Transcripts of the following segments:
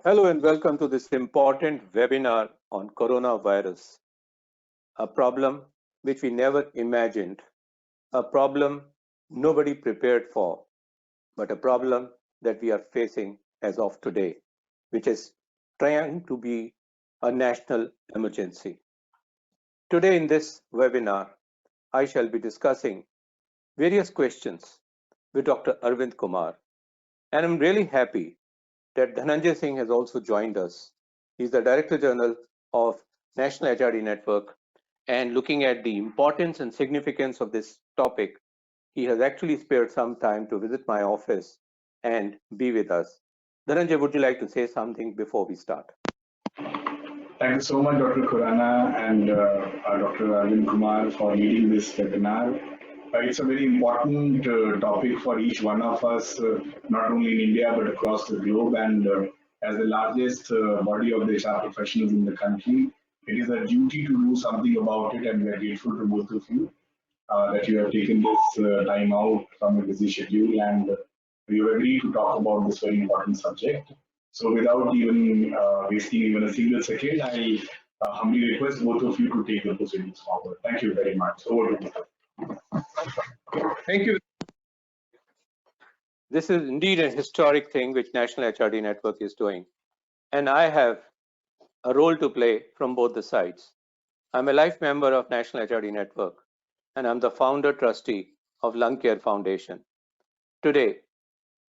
Hello and welcome to this important webinar on coronavirus, a problem which we never imagined, a problem nobody prepared for, but a problem that we are facing as of today, which is trying to be a national emergency. Today in this webinar, I shall be discussing various questions with Dr. Arvind Kumar, and I'm really happy that Dhananjay Singh has also joined us. He's the Director General of National HRD Network, and looking at the importance and significance of this topic, he has actually spared some time to visit my office and be with us. Dhananjay, would you like to say something before we start? Thank you so much, Dr. Khurana and Dr. Arvind Kumar for leading this webinar. It's a very important topic for each one of us, not only in India but across the globe. And as the largest body of the HR professionals in the country, it is a duty to do something about it. And we are grateful to both of you that you have taken this time out from a busy schedule and you have agreed to talk about this very important subject. So without even wasting even a single second, I humbly request both of you to take the proceedings forward. Thank you very much. Over to you. Thank you. This is indeed a historic thing which National HRD Network is doing. And I have a role to play from both the sides. I'm a life member of National HRD Network, and I'm the founder trustee of Lung Care Foundation. Today,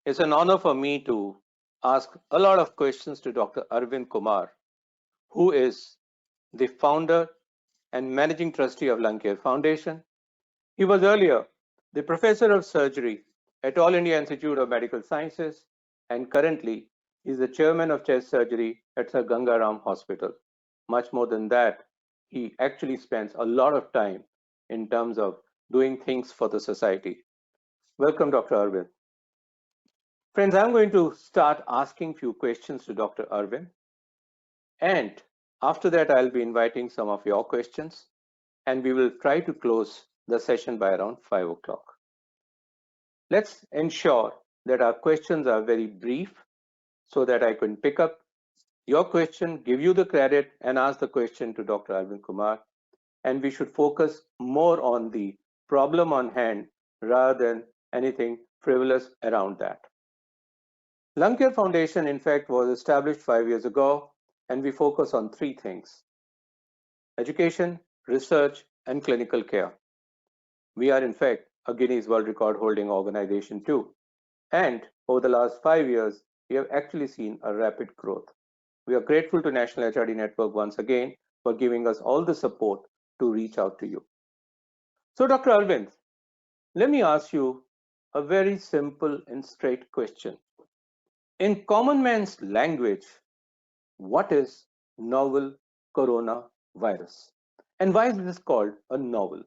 it's an honor for me to ask a lot of questions to Dr. Arvind Kumar, who is the founder and managing trustee of Lung Care Foundation. He was earlier the professor of surgery at All India Institute of Medical Sciences, and currently is the chairman of chest surgery at Sir Ganga Ram Hospital. Much more than that, he actually spends a lot of time in terms of doing things for the society. Welcome, Dr. Arvind. Friends, I'm going to start asking few questions to Dr. Arvind. And after that, I'll be inviting some of your questions, and we will try to close the session by around 5 o'clock. Let's ensure that our questions are very brief so that I can pick up your question, give you the credit, and ask the question to Dr. Arvind Kumar. And we should focus more on the problem on hand rather than anything frivolous around that. Lung Care Foundation, in fact, was established 5 years ago, and we focus on three things: education, research, and clinical care. We are, in fact, a Guinness World Record holding organization too. And over the last 5 years, we have actually seen a rapid growth. We are grateful to National HRD Network once again for giving us all the support to reach out to you. So, Dr. Arvind, let me ask you a very simple and straight question. In common man's language, what is novel coronavirus? And why is this called a novel?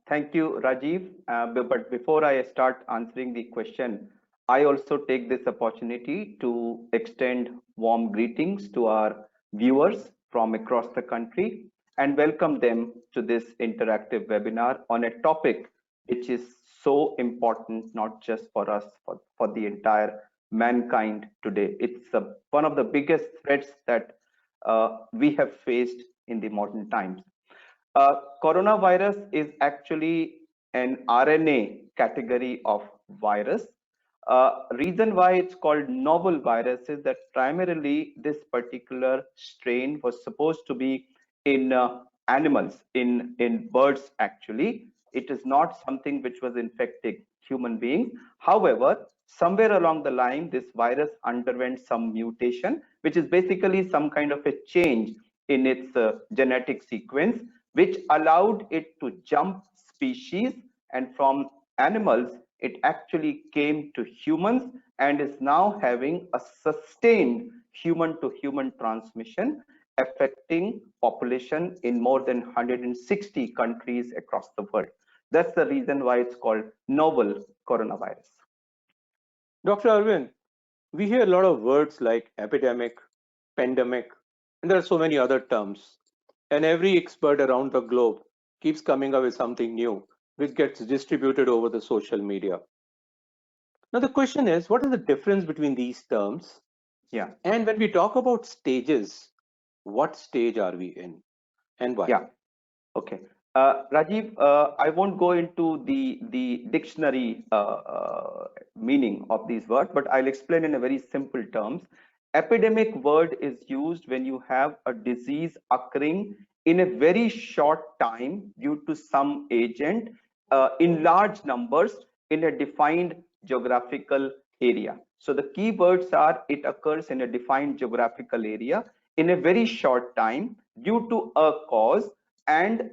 Thank you, Rajiv. But before I start answering the question, I also take this opportunity to extend warm greetings to our viewers from across the country and welcome them to this interactive webinar on a topic which is so important, not just for us, for the entire mankind today. It's one of the biggest threats that we have faced in the modern times. Coronavirus is actually an RNA category of virus. Reason why it's called novel virus is that primarily this particular strain was supposed to be in animals, in birds actually. It is not something which was infecting human beings. However, somewhere along the line, this virus underwent some mutation, which is basically some kind of a change in its genetic sequence, which allowed it to jump species, and from animals it actually came to humans and is now having a sustained human to human transmission affecting population in more than 160 countries across the world. That's the reason why it's called novel coronavirus. Dr. Arvind, we hear a lot of words like epidemic, pandemic, and there are so many other terms. And every expert around the globe keeps coming up with something new, which gets distributed over the social media. Now the question is, what is the difference between these terms? Yeah. And when we talk about stages, what stage are we in and why? Yeah. Okay. Rajiv, I won't go into the dictionary meaning of these words, but I'll explain in a very simple terms. Epidemic word is used when you have a disease occurring in a very short time due to some agent in large numbers in a defined geographical area. So the key words are it occurs in a defined geographical area in a very short time due to a cause and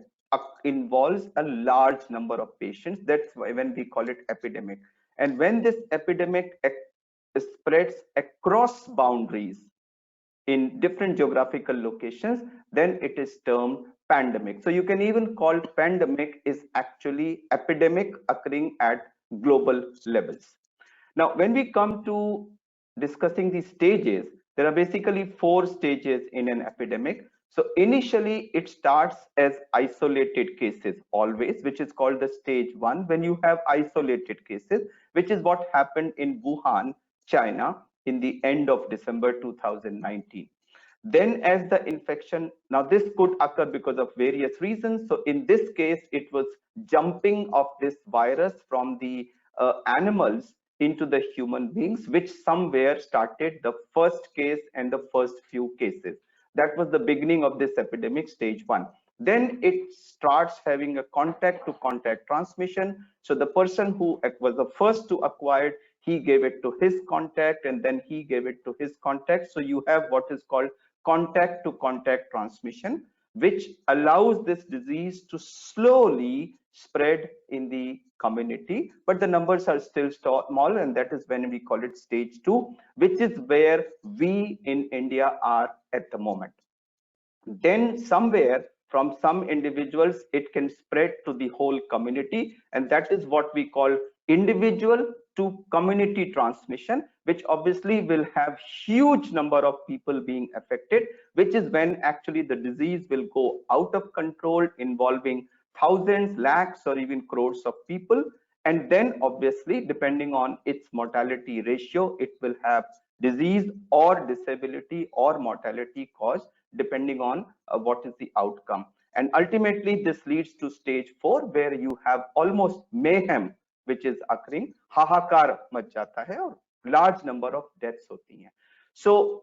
involves a large number of patients. That's why when we call it epidemic. And when this epidemic spreads across boundaries in different geographical locations, then it is termed pandemic. So you can even call pandemic is actually epidemic occurring at global levels. Now, when we come to discussing the stages, there are basically four stages in an epidemic. So initially it starts as isolated cases always, which is called the stage one, when you have isolated cases, which is what happened in Wuhan, China in the end of December 2019. Then as the infection, now this could occur because of various reasons. So in this case, it was jumping of this virus from the animals into the human beings, which somewhere started the first case and the first few cases. That was the beginning of this epidemic, stage one. Then it starts having a contact to contact transmission. So the person who was the first to acquire it, he gave it to his contact, and then he gave it to his contact. So you have what is called contact to contact transmission, which allows this disease to slowly spread in the community, but the numbers are still small, and that is when we call it stage two, which is where we in India are at the moment. Then somewhere from some individuals it can spread to the whole community, and that is what we call individual to community transmission, which obviously will have huge number of people being affected, which is when actually the disease will go out of control, involving thousands, lakhs, or even crores of people. And then obviously depending on its mortality ratio, it will have disease or disability or mortality cause depending on what is the outcome. And ultimately this leads to stage 4, where you have almost mayhem which is occurring, हाहाकार much जाता है और large number of deaths होती हैं. So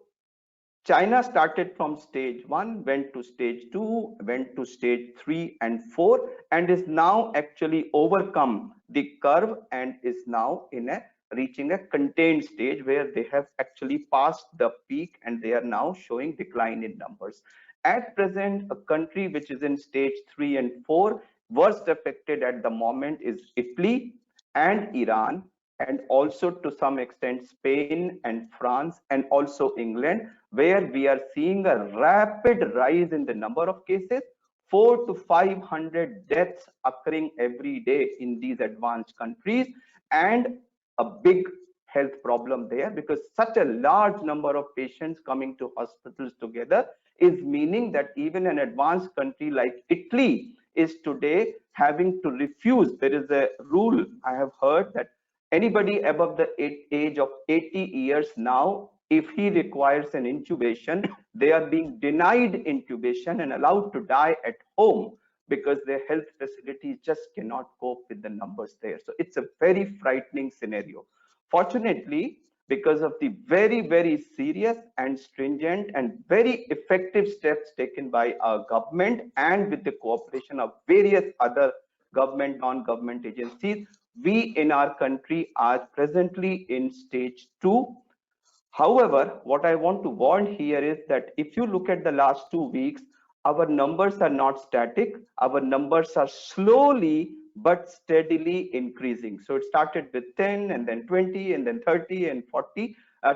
China started from stage 1, went to stage 2, went to stage 3 and 4, and is now actually overcome the curve and is now in a reaching a contained stage where they have actually passed the peak and they are now showing decline in numbers. At present, a country which is in stage 3 and 4, worst affected at the moment is Italy and Iran, and also to some extent Spain and France and also England, where we are seeing a rapid rise in the number of cases, 400 to 500 deaths occurring every day in these advanced countries, and a big health problem there, because such a large number of patients coming to hospitals together is meaning that even an advanced country like Italy is today having to refuse. There is a rule I have heard that anybody above the age of 80 years now, if he requires an intubation, they are being denied intubation and allowed to die at home because their health facilities just cannot cope with the numbers there. So it's a very frightening scenario. Fortunately, because of the very, very serious and stringent and very effective steps taken by our government and with the cooperation of various other government, non-government agencies, we in our country are presently in stage 2. However, what I want to warn here is that if you look at the last 2 weeks, our numbers are not static. Our numbers are slowly but steadily increasing. So it started with 10 and then 20 and then 30 and 40.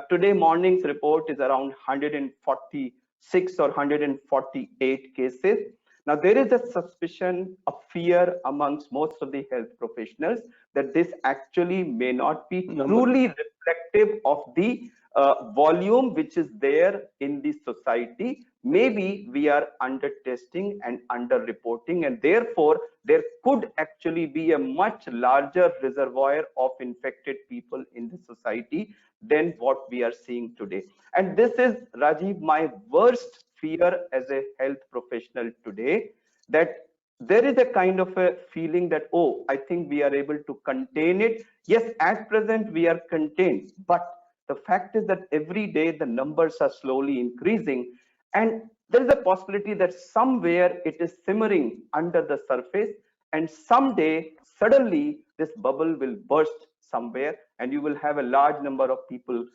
Today morning's report is around 146 or 148 cases. Now, there is a suspicion, a fear amongst most of the health professionals that this actually may not be truly reflective of the volume which is there in the society, maybe we are under testing and under reporting, and therefore there could actually be a much larger reservoir of infected people in the society than what we are seeing today. And this is, Rajiv, my worst fear as a health professional today, that there is a kind of a feeling that, oh, I think we are able to contain it. Yes, at present we are contained, but the fact is that every day the numbers are slowly increasing, and there is a possibility that somewhere it is simmering under the surface, and someday suddenly this bubble will burst somewhere, and you will have a large number of people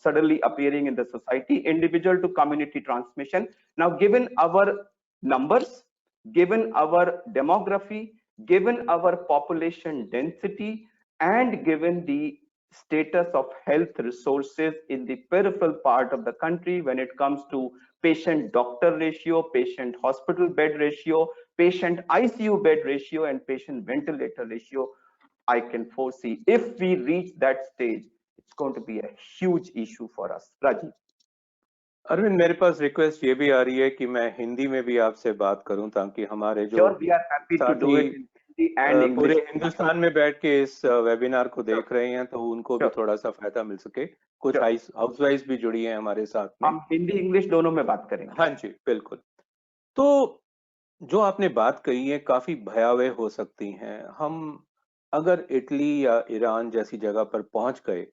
suddenly appearing in the society, individual to community transmission. Now, given our numbers, given our demography, given our population density, and given the status of health resources in the peripheral part of the country when it comes to patient doctor ratio, patient hospital bed ratio, patient ICU bed ratio, and patient ventilator ratio, I can foresee if we reach that stage, it's going to be a huge issue for us. Rajiv. Arvind, मेरे पास request ये भी आ रही है कि मैं हिंदी में भी आपसे बात करूं ताकि हमारे जो Sure, we are happy to do it in Hindi and English. पूरे हिंदुस्तान में बैठ के इस वेबिनार को देख रहे हैं तो उनको भी थोड़ा सा फायदा मिल सके। कुछ हाउसवाइफ भी जुड़ी हैं हमारे साथ में। हम हिंदी इंग्लिश दोनों में बात करेंगे। हाँ जी, बिल्कुल। तो जो आपने बात कही है काफी भयावह हो सकती हैं। हम अगर इटली या ईरान जैसी जगह पर पहुंच गए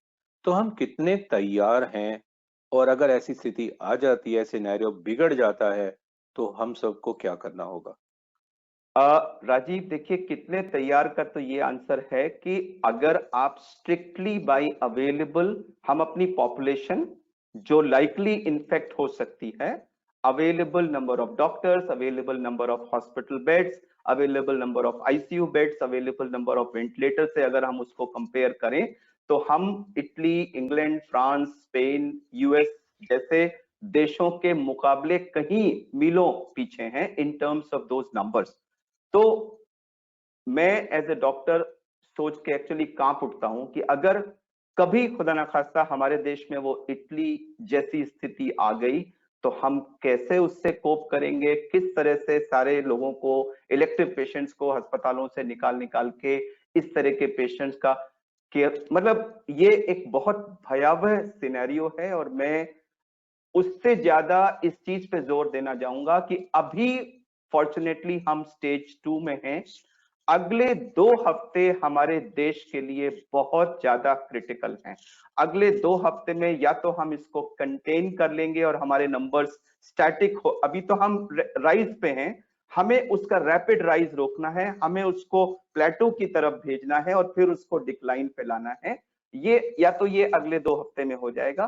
तो हम कितने तैयार हैं, और अगर ऐसी स्थिति आ जाती है, सिनेरियो बिगड़ जाता है, तो हम सबको क्या करना होगा? राजीव, देखिए, कितने तैयार का तो ये आंसर है कि अगर आप स्ट्रिक्टली बाय अवेलेबल, हम अपनी पॉपुलेशन जो लाइकली इन्फेक्ट हो सकती है, available number of doctors, available number of hospital beds, available number of ICU beds, available number of ventilator से अगर हम उसको कंपेयर करें तो हम Italy, England, France, Spain, US जैसे देशों के मुकाबले कहीं मीलों पीछे हैं in terms of those numbers. तो मैं एज ए डॉक्टर सोच के एक्चुअली कांप उठता हूं कि अगर कभी खुदा ना खास्ता हमारे देश में वो इटली जैसी स्थिति आ गई तो हम कैसे उससे कोप करेंगे, किस तरह से सारे लोगों को, इलेक्टिव पेशेंट्स को अस्पतालों से निकाल के इस तरह के पेशेंट्स का केयर, मतलब ये एक बहुत भयावह सिनेरियो है। और मैं उससे ज्यादा इस चीज पे जोर देना चाहूंगा कि अभी फॉर्चुनेटली हम स्टेज 2 में हैं। अगले 2 हफ्ते हमारे देश के लिए बहुत ज्यादा क्रिटिकल हैं। अगले 2 हफ्ते में या तो हम इसको कंटेन कर लेंगे और हमारे नंबर्स स्टैटिक हो, अभी तो हम राइज पे हैं, हमें उसका रैपिड राइज रोकना है, हमें उसको प्लेटो की तरफ भेजना है और फिर उसको डिक्लाइन पे लाना है। ये या तो ये अगले 2 हफ्ते में हो जाएगा,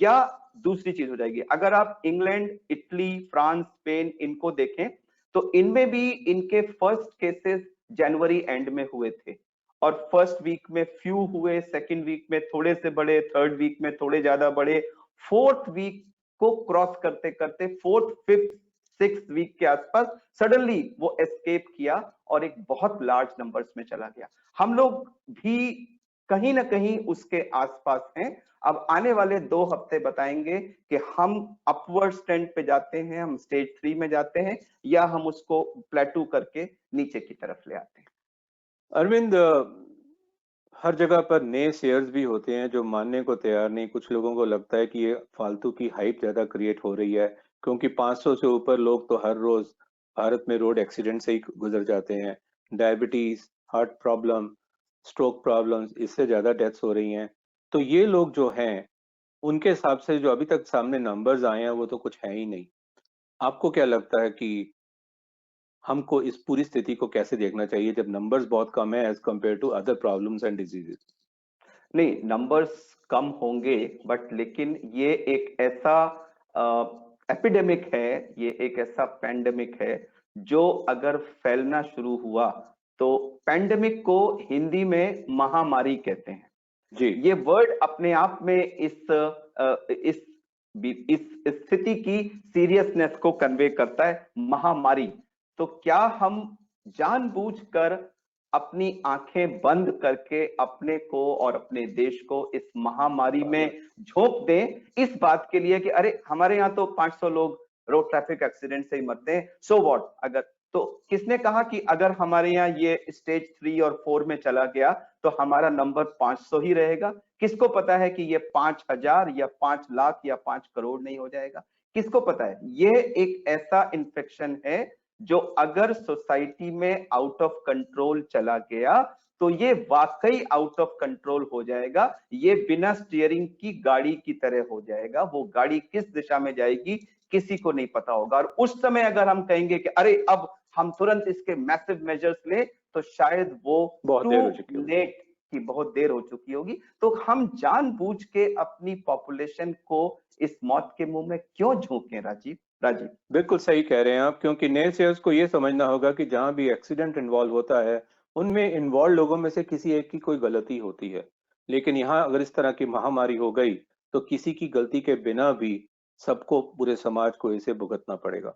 या दूसरी चीज हो जाएगी। अगर आप इंग्लैंड, इटली, फ्रांस, स्पेन इनको देखें तो इनमें भी इनके फर्स्ट केसेस जनवरी एंड में हुए थे, और फर्स्ट वीक में फ्यू हुए, सेकंड वीक में थोड़े से बड़े, थर्ड वीक में थोड़े ज्यादा बड़े, फोर्थ वीक को क्रॉस करते करते फोर्थ, फिफ्थ, सिक्स्थ वीक के आसपास सडनली वो एस्केप किया और एक बहुत लार्ज नंबर्स में चला गया। हम लोग भी कहीं ना कहीं उसके आसपास हैं। अब आने वाले 2 हफ्ते बताएंगे कि हम अपवर्ड ट्रेंड पे जाते हैं, हम स्टेज 3 में जाते हैं, या हम उसको प्लेटू करके नीचे की तरफ ले आते हैं। अरविंद, हर जगह पर नए शेयर्स भी होते हैं जो मानने को तैयार नहीं। कुछ लोगों को लगता है कि ये फालतू की हाइप ज्यादा क्रिएट हो रही है, क्योंकि 500 से ऊपर लोग तो हर रोज भारत में रोड एक्सीडेंट से ही गुजर जाते हैं। Diabetes, heart problem, stroke problems, इससे ज्यादा डेथ्स हो रही हैं। तो ये लोग जो हैं, उनके हिसाब से जो अभी तक सामने नंबर्स आए हैं वो तो कुछ है ही नहीं। आपको क्या लगता है कि हमको इस पूरी स्थिति को कैसे देखना चाहिए जब नंबर्स बहुत कम है as compared to other problems and diseases? नहीं, नंबर्स कम होंगे, बट लेकिन ये एक ऐसा एपिडेमिक है, ये एक ऐसा पैंडेमिक है जो अगर फैलना शुरू हुआ तो पैंडेमिक को हिंदी में महामारी कहते हैं जी। ये वर्ड अपने आप में इस स्थिति की सीरियसनेस को कन्वे करता है, महामारी। तो क्या हम जानबूझकर अपनी आंखें बंद करके अपने को और अपने देश को इस महामारी में झोंक दें इस बात के लिए कि अरे हमारे यहाँ तो 500 लोग रोड ट्रैफिक एक्सीडेंट से ही मरते हैं, सो व्हाट। अगर तो किसने कहा कि अगर हमारे यहाँ ये स्टेज 3 और 4 में चला गया तो हमारा नंबर 500 ही रहेगा? किसको पता है कि ये 5000 या 5 लाख या 5 करोड़ नहीं हो जाएगा? किसको पता है? ये एक ऐसा इन्फेक्शन है जो अगर सोसाइटी में आउट ऑफ कंट्रोल चला गया तो ये वाकई आउट ऑफ कंट्रोल हो जाएगा। ये बिना स्टीयरिंग की गाड़ी की तरह हो जाएगा। वो गाड़ी किस दिशा में जाएगी किसी को नहीं पता होगा। और उस समय अगर हम कहेंगे कि अरे अब हम तुरंत इसके मैसिव मेजर्स ले, तो शायद वो बहुत देर हो चुकी होगी, लेट की बहुत देर हो चुकी होगी। तो हम जानबूझ के अपनी पॉपुलेशन को इस मौत के मुंह में क्यों झोंके राजीव? बिल्कुल सही कह रहे हैं आप, क्योंकि नए सेल्स को ये समझना होगा कि जहां भी एक्सीडेंट इन्वॉल्व होता है उनमें इन्वॉल्व लोगों में से किसी एक की कोई गलती होती है। लेकिन यहाँ अगर इस तरह की महामारी हो गई तो किसी की गलती के बिना भी सबको, पूरे समाज को इसे भुगतना पड़ेगा।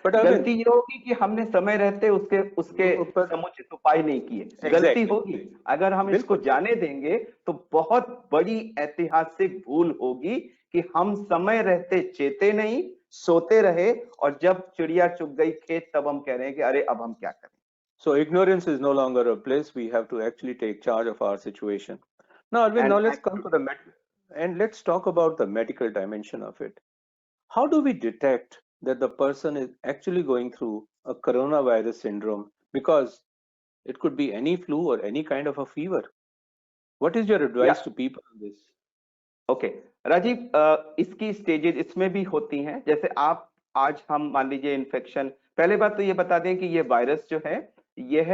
बट गलती अरविंद, ये होगी कि हमने समय रहते उसके उसके पर समुचित उपाय नहीं किए। गलती एग्जैक्टली होगी, अगर हम इसको बिल्कुल जाने देंगे तो बहुत बड़ी ऐतिहासिक भूल होगी कि हम समय रहते चेते नहीं, सोते रहे, और जब चिड़िया चुग गई खेत तब हम कह रहे हैं कि अरे अब हम क्या करें। So ignorance is no longer a place. We have to actually take charge of our situation. Now, Arvind, now and let's come to the and let's talk about the medical dimension of it. How do we detect that the person is actually going through a coronavirus syndrome? Because it could be any flu or any kind of a fever. What is your या advice to people on this? Okay Rajiv, इसकी stages इसमें भी होती हैं। जैसे आप आज हम मान लीजिए इन्फेक्शन, पहले बात तो ये बता दें कि ये वायरस जो है यह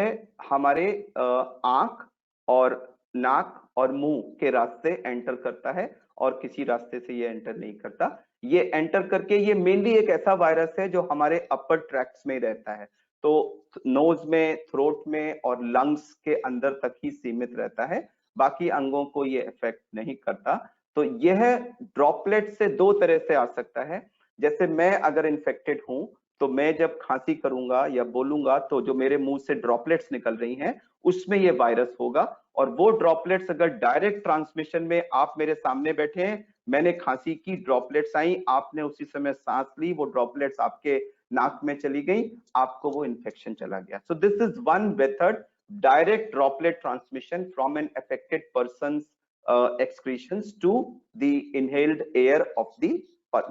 हमारे आंख और नाक और मुंह के रास्ते एंटर करता है और किसी रास्ते से ये एंटर नहीं करता। ये एंटर करके ये मेनली एक ऐसा वायरस है जो हमारे अपर ट्रैक्ट्स में रहता है, तो नोज में, थ्रोट में और लंग्स के अंदर तक ही सीमित रहता है, बाकी अंगों को ये इफेक्ट नहीं करता। तो यह ड्रॉपलेट से दो तरह से आ सकता है। जैसे मैं अगर इन्फेक्टेड हूं तो मैं जब खांसी करूंगा या बोलूंगा तो जो मेरे मुंह से ड्रॉपलेट्स निकल रही हैं उसमें ये वायरस होगा, और वो ड्रॉपलेट्स अगर डायरेक्ट ट्रांसमिशन में आप मेरे सामने बैठे हैं, मैंने खांसी की, ड्रॉपलेट्स आई, आपने उसी समय सांस ली, वो ड्रॉपलेट्स आपके नाक में चली गई, आपको वो इन्फेक्शन चला गया। So this is one method, direct droplet transmission from an affected person's excretions to the inhaled air of the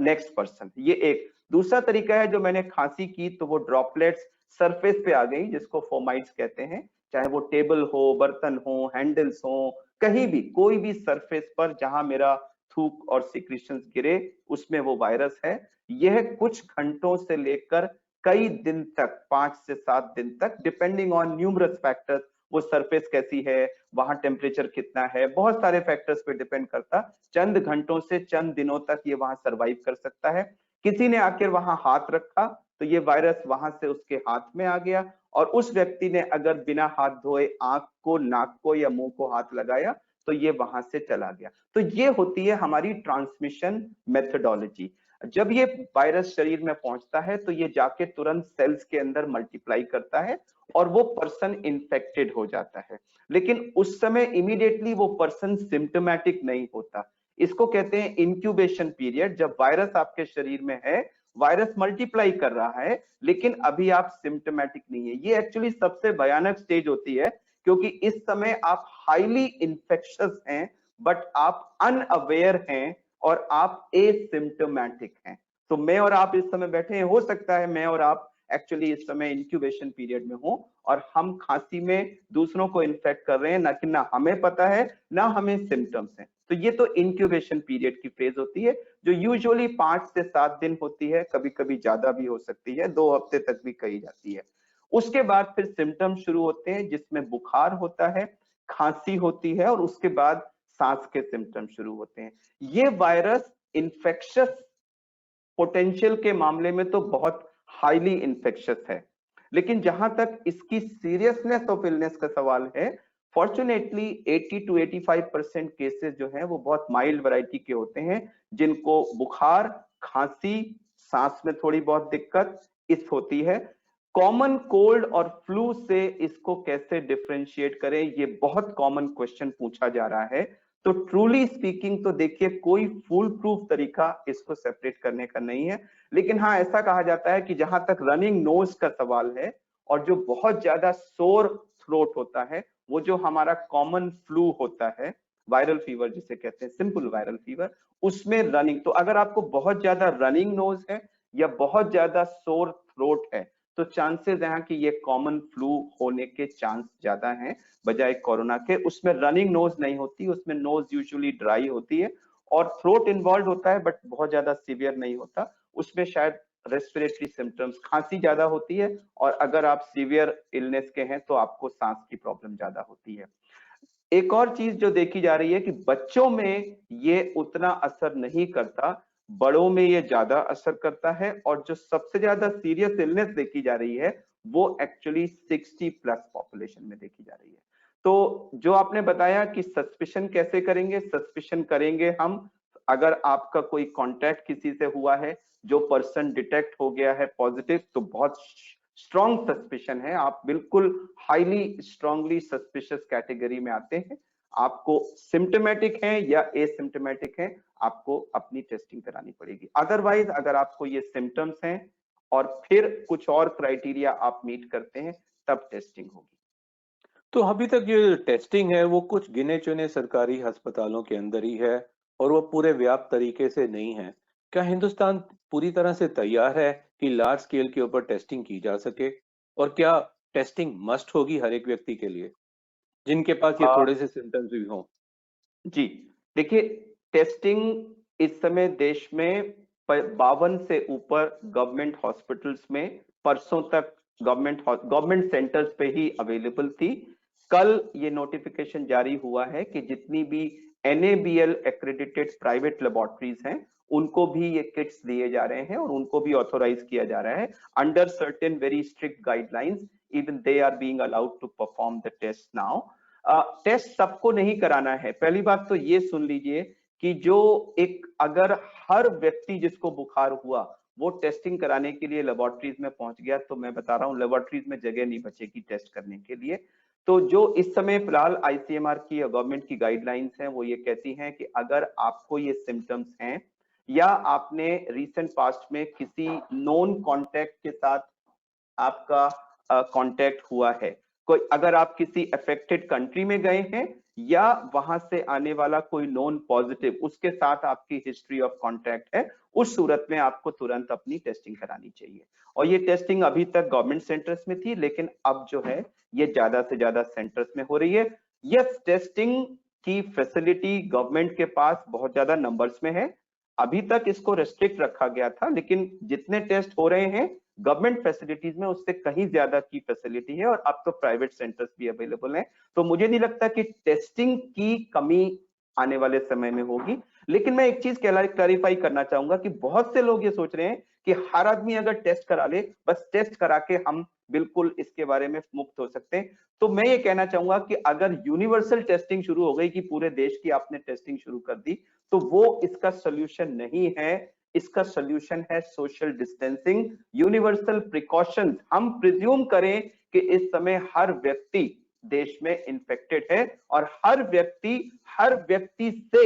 next person। ये एक दूसरा तरीका है। जो मैंने खांसी की तो वो ड्रॉपलेट्स सरफेस पे आ गई, जिसको फोमाइट्स कहते हैं, चाहे वो टेबल हो, बर्तन हो, हैंडल्स हो, कहीं भी कोई भी सरफेस पर जहां मेरा थूक और सिक्रीशंस गिरे उसमें वो वायरस है। यह कुछ घंटों से लेकर कई दिन तक, 5 से 7 दिन तक, डिपेंडिंग ऑन न्यूमरस फैक्टर्स, वो सरफेस कैसी है, वहां टेम्परेचर कितना है, बहुत सारे फैक्टर्स पे डिपेंड करता, चंद घंटों से चंद दिनों तक ये वहां सरवाइव कर सकता है। किसी ने आकर वहां हाथ रखा तो ये वायरस वहां से उसके हाथ में आ गया, और उस व्यक्ति ने अगर बिना हाथ धोए आंख को, नाक को या मुंह को हाथ लगाया तो ये वहां से चला गया। तो ये होती है हमारी ट्रांसमिशन मेथडोलॉजी। जब ये वायरस शरीर में पहुंचता है तो ये जाके तुरंत सेल्स के अंदर मल्टीप्लाई करता है और वो पर्सन इन्फेक्टेड हो जाता है। लेकिन उस समय इमीडिएटली वो पर्सन सिम्टोमेटिक नहीं होता। इसको कहते हैं इंक्यूबेशन पीरियड। जब वायरस आपके शरीर में है, वायरस मल्टीप्लाई कर रहा है, लेकिन अभी आप सिम्टोमेटिक नहीं है। ये एक्चुअली सबसे भयानक स्टेज होती है, क्योंकि इस समय आप हाईली इन्फेक्शियस हैं बट आप अनअवेयर हैं और आप एसिम्टोमेटिक हैं। तो मैं और आप इस समय बैठे हैं, हो सकता है मैं और आप एक्चुअली इस समय इंक्यूबेशन पीरियड में हो और हम खांसी में दूसरों को इन्फेक्ट कर रहे हैं, ना कि ना हमें पता है ना हमें सिम्टम्स हैं। तो ये तो इंक्यूबेशन पीरियड की फेज होती है, जो यूजुअली 5 से 7 दिन होती है, कभी कभी ज्यादा भी हो सकती है, 2 हफ्ते तक भी कही जाती है। उसके बाद फिर सिम्टम्स शुरू होते हैं, जिसमें बुखार होता है, खांसी होती है, और उसके बाद सांस के सिम्टम्स शुरू होते हैं। ये वायरस इन्फेक्शियस पोटेंशियल के मामले में तो बहुत हाईली इन्फेक्शियस है, लेकिन जहां तक इसकी सीरियसनेस ऑफ इलनेस का सवाल है, फॉर्चुनेटली 80 to 85% केसेस जो हैं वो बहुत माइल्ड वैरायटी के होते हैं, जिनको बुखार, खांसी, सांस में थोड़ी बहुत दिक्कत इस होती है। कॉमन कोल्ड और फ्लू से इसको कैसे डिफरेंशिएट करें, ये बहुत कॉमन क्वेश्चन पूछा जा रहा है। तो ट्रूली स्पीकिंग तो देखिए कोई फुल प्रूफ तरीका इसको सेपरेट करने का नहीं है, लेकिन हाँ ऐसा कहा जाता है कि जहां तक रनिंग नोज का सवाल है और जो बहुत ज्यादा सोर थ्रोट होता है, वो जो हमारा कॉमन फ्लू होता है, वायरल फीवर जिसे कहते हैं, सिंपल वायरल फीवर, उसमें रनिंग, तो अगर आपको बहुत ज्यादा रनिंग नोज है या बहुत ज्यादा सोर थ्रोट है, तो चांसेस हैं कि ये कॉमन फ्लू होने के चांस ज्यादा हैं बजाय कोरोना के। उसमें रनिंग नोज नहीं होती, उसमें नोज यूजुअली ड्राई होती है और थ्रोट इन्वॉल्व होता है बट बहुत ज्यादा सीवियर नहीं होता। उसमें शायद रेस्पिरेटरी सिम्टम्स, खांसी ज्यादा होती है, और अगर आप सीवियर इलनेस के हैं तो आपको सांस की प्रॉब्लम ज्यादा होती है। एक और चीज जो देखी जा रही है कि बच्चों में ये उतना असर नहीं करता, बड़ों में ये ज्यादा असर करता है, और जो सबसे ज्यादा सीरियस इलनेस देखी जा रही है वो एक्चुअली 60+ पॉपुलेशन में देखी जा रही है। तो जो आपने बताया कि सस्पिशन कैसे करेंगे, सस्पिशन करेंगे हम अगर आपका कोई कांटेक्ट किसी से हुआ है, जो पर्सन डिटेक्ट हो गया है पॉजिटिव, तो बहुत स्ट्रॉन्ग सस्पिशन है, आप बिल्कुल हाईली स्ट्रांगली सस्पिशियस कैटेगरी में आते हैं। आपको सिम्टोमेटिक है या एसिम्टोमेटिक है, आपको अपनी टेस्टिंग करानी पड़ेगी। अदरवाइज अगर आपको ये सिम्टम्स हैं और फिर कुछ और क्राइटेरिया आप मीट करते हैं, तब टेस्टिंग होगी। तो अभी तक ये टेस्टिंग है वो कुछ गिने चुने सरकारी अस्पतालों के अंदर ही है और वो पूरे व्यापक तरीके से नहीं है। क्या हिंदुस्तान पूरी तरह से तैयार है कि लार्ज स्केल के ऊपर टेस्टिंग की जा सके? और क्या टेस्टिंग मस्ट होगी हर एक व्यक्ति के लिए जिनके पास ये थोड़े से सिम्टम्स भी हों? जी देखिए, टेस्टिंग इस समय देश में 52 से ऊपर गवर्नमेंट हॉस्पिटल्स में परसों तक गवर्नमेंट सेंटर्स पे ही अवेलेबल थी। कल ये नोटिफिकेशन जारी हुआ है कि जितनी भी NABL एक्रेडिटेड प्राइवेट लेबोरेटरीज हैं, उनको भी ये किट्स दिए जा रहे हैं और उनको भी ऑथोराइज किया जा रहा है under certain very strict guidelines. Even they are being allowed to perform the test now. Test सबको नहीं कराना है। पहली बात तो ये सुन लीजिए कि जो एक अगर हर व्यक्ति जिसको बुखार हुआ वो टेस्टिंग कराने के लिए लेबोरेटरीज में पहुंच गया, तो मैं बता रहा हूं लेबोरेटरीज में जगह नहीं बचेगी टेस्ट करने के लिए। तो जो इस समय फिलहाल ICMR की गवर्नमेंट की गाइडलाइंस हैं वो ये कहती हैं कि अगर आपको ये सिम्टम्स हैं या आपने रिसेंट पास्ट में किसी नोन कॉन्टैक्ट के साथ आपका कांटेक्ट हुआ है, कोई अगर आप किसी अफेक्टेड कंट्री में गए हैं या वहां से आने वाला कोई नोन पॉजिटिव उसके साथ आपकी हिस्ट्री ऑफ कांटेक्ट है, उस सूरत में आपको तुरंत अपनी टेस्टिंग करानी चाहिए। और ये टेस्टिंग अभी तक गवर्नमेंट सेंटर्स में थी, लेकिन अब जो है ये ज्यादा से ज्यादा सेंटर्स में हो रही है। यस, टेस्टिंग की फैसिलिटी गवर्नमेंट के पास बहुत ज्यादा नंबर्स में है। अभी तक इसको रेस्ट्रिक्ट रखा गया था, लेकिन जितने टेस्ट हो रहे हैं गवर्नमेंट फैसिलिटीज में उससे कहीं ज्यादा की फैसिलिटी है, और अब तो प्राइवेट सेंटर्स भी अवेलेबल हैं। तो मुझे नहीं लगता कि टेस्टिंग की कमी आने वाले समय में होगी। लेकिन मैं एक चीज क्लैरिफाई करना चाहूंगा कि बहुत से लोग ये सोच रहे हैं कि हर आदमी अगर टेस्ट करा ले, बस टेस्ट करा के हम बिल्कुल इसके बारे में मुक्त हो सकते हैं। तो मैं ये कहना चाहूंगा कि अगर यूनिवर्सल टेस्टिंग शुरू हो गई कि पूरे देश की आपने टेस्टिंग शुरू कर दी, तो वो इसका सोल्यूशन नहीं है। इसका सोल्यूशन है सोशल डिस्टेंसिंग, यूनिवर्सल प्रिकॉशंस। हम प्रिज्यूम करें कि इस समय हर व्यक्ति देश में इन्फेक्टेड है और हर व्यक्ति से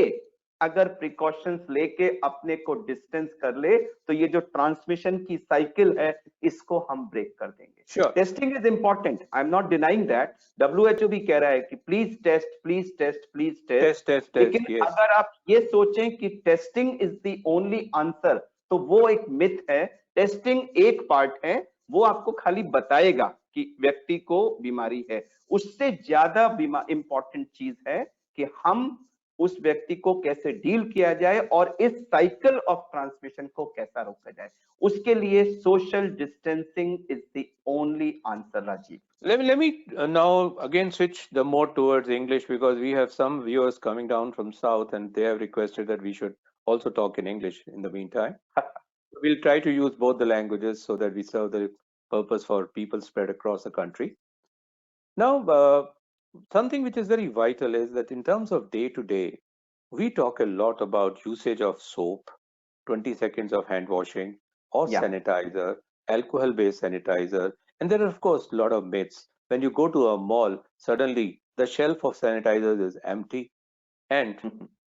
अगर प्रिकॉशंस लेके अपने को डिस्टेंस कर ले, तो ये जो ट्रांसमिशन की साइकिल है इसको हम ब्रेक कर देंगे। Sure. Testing is important, I am not denying that. WHO भी कह रहा है कि please test, please test, please test. Test लेकिन yes. अगर आप ये सोचें कि testing is the only answer, तो वो एक मिथ है। टेस्टिंग एक पार्ट है, वो आपको खाली बताएगा कि व्यक्ति को बीमारी है। उससे ज्यादा इंपॉर्टेंट चीज है कि हम उस व्यक्ति को कैसे डील किया जाए और इस साइकिल ऑफ ट्रांसमिशन को कैसा रोका जाए। उसके लिए social distancing is the only answer, Rajiv. Let me now again switch the more towards English because we have some viewers coming down from South and they have requested that we should also talk in English in the meantime. We'll try to use both the languages so that we serve the purpose for people spread across the country. Now, something which is very vital is that in terms of day to day, we talk a lot about usage of soap, 20 seconds of hand washing, or Yeah. sanitizer, alcohol-based sanitizer, And there are, of course, a lot of myths. When you go to a mall, suddenly the shelf of sanitizers is empty. And